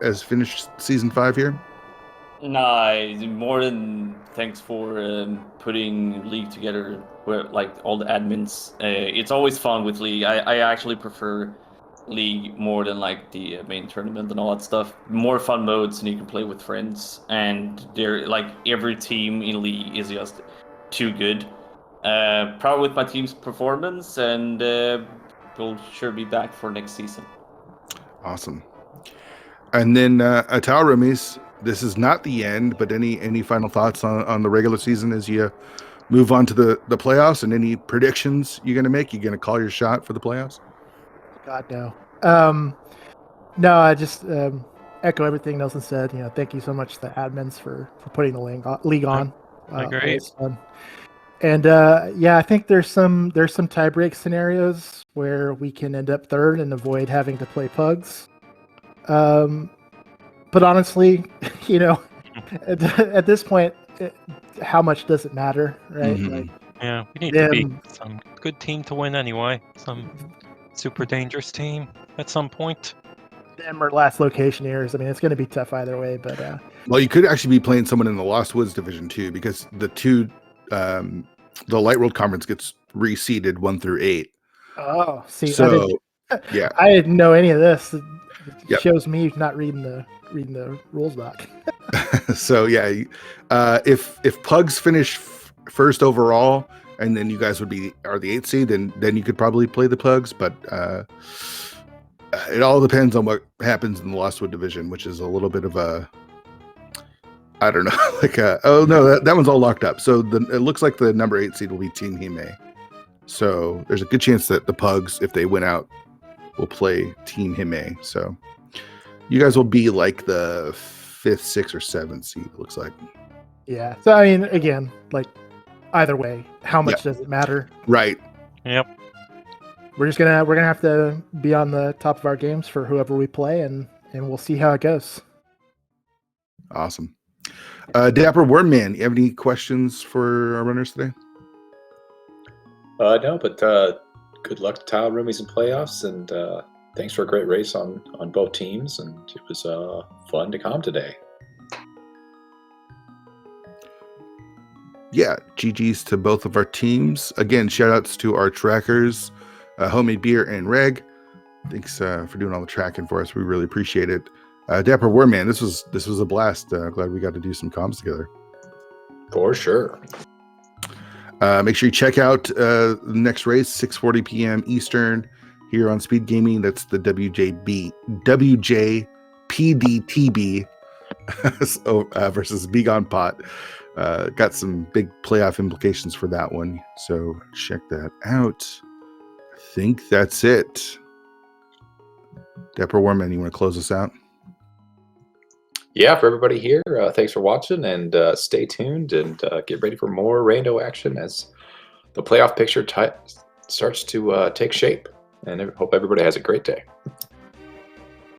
as finished season 5 here? No, more than thanks for putting League together with all the admins. It's always fun with League. I actually prefer League more than the main tournament and all that stuff. More fun modes, and you can play with friends. And they're every team in League is just too good. Proud with my team's performance, and we'll sure be back for next season. Awesome. And then Roomies, this is not the end, but any final thoughts on the regular season as you move on to the playoffs and any predictions you're going to make? You're going to call your shot for the playoffs? God no. No, I just echo everything Nelson said. Thank you so much to the admins for putting the league on. Agree. Always fun. And I think there's some tie-break scenarios where we can end up third and avoid having to play pugs. But honestly, at this point, how much does it matter, right? Mhm. Yeah, we need to beat some good team to win anyway. Some super dangerous team at some point. Them or last location years. I mean, it's going to be tough either way. But Well, you could actually be playing someone in the Lost Woods division too, because the Light World Conference gets reseeded 1 through 8. oh, see, So yeah, I didn't know any of this. It Yep. shows me not reading the rules doc. so yeah, if Pugs finish first overall, and then you guys are the 8th seed, then you could probably play the Pugs. But it all depends on what happens in the Lost Wood division, which is a little bit of a, I don't know, oh no, that one's all locked up. So it looks like the number 8 seed will be Team Hime. So there's a good chance that the Pugs, if they win out, will play Team Hime. So you guys will be like the 5th, 6th, or 7th seed, it looks like. Yeah. So I mean, again, like either way, how much does it matter? Right. Yep. We're gonna have to be on the top of our games for whoever we play, and we'll see how it goes. Awesome. Dapper Wormman, you have any questions for our runners today? No, but good luck to Tile Roomies in playoffs, and thanks for a great race on both teams, and it was fun to come today. Yeah, GG's to both of our teams. Again, shout outs to our trackers, Homemade Beer and Reg. Thanks for doing all the tracking for us. We really appreciate it. Dapper Warman, this was a blast. Glad we got to do some comms together. For sure. Make sure you check out the next race, 6:40 p.m. Eastern, here on SpeedGaming. That's the WJPDTB versus Begon Pot. Got some big playoff implications for that one, so check that out. I think that's it. Dapper Warman, you want to close us out? Yeah, for everybody here, thanks for watching, and stay tuned and get ready for more rando action as the playoff picture starts to take shape. And I hope everybody has a great day.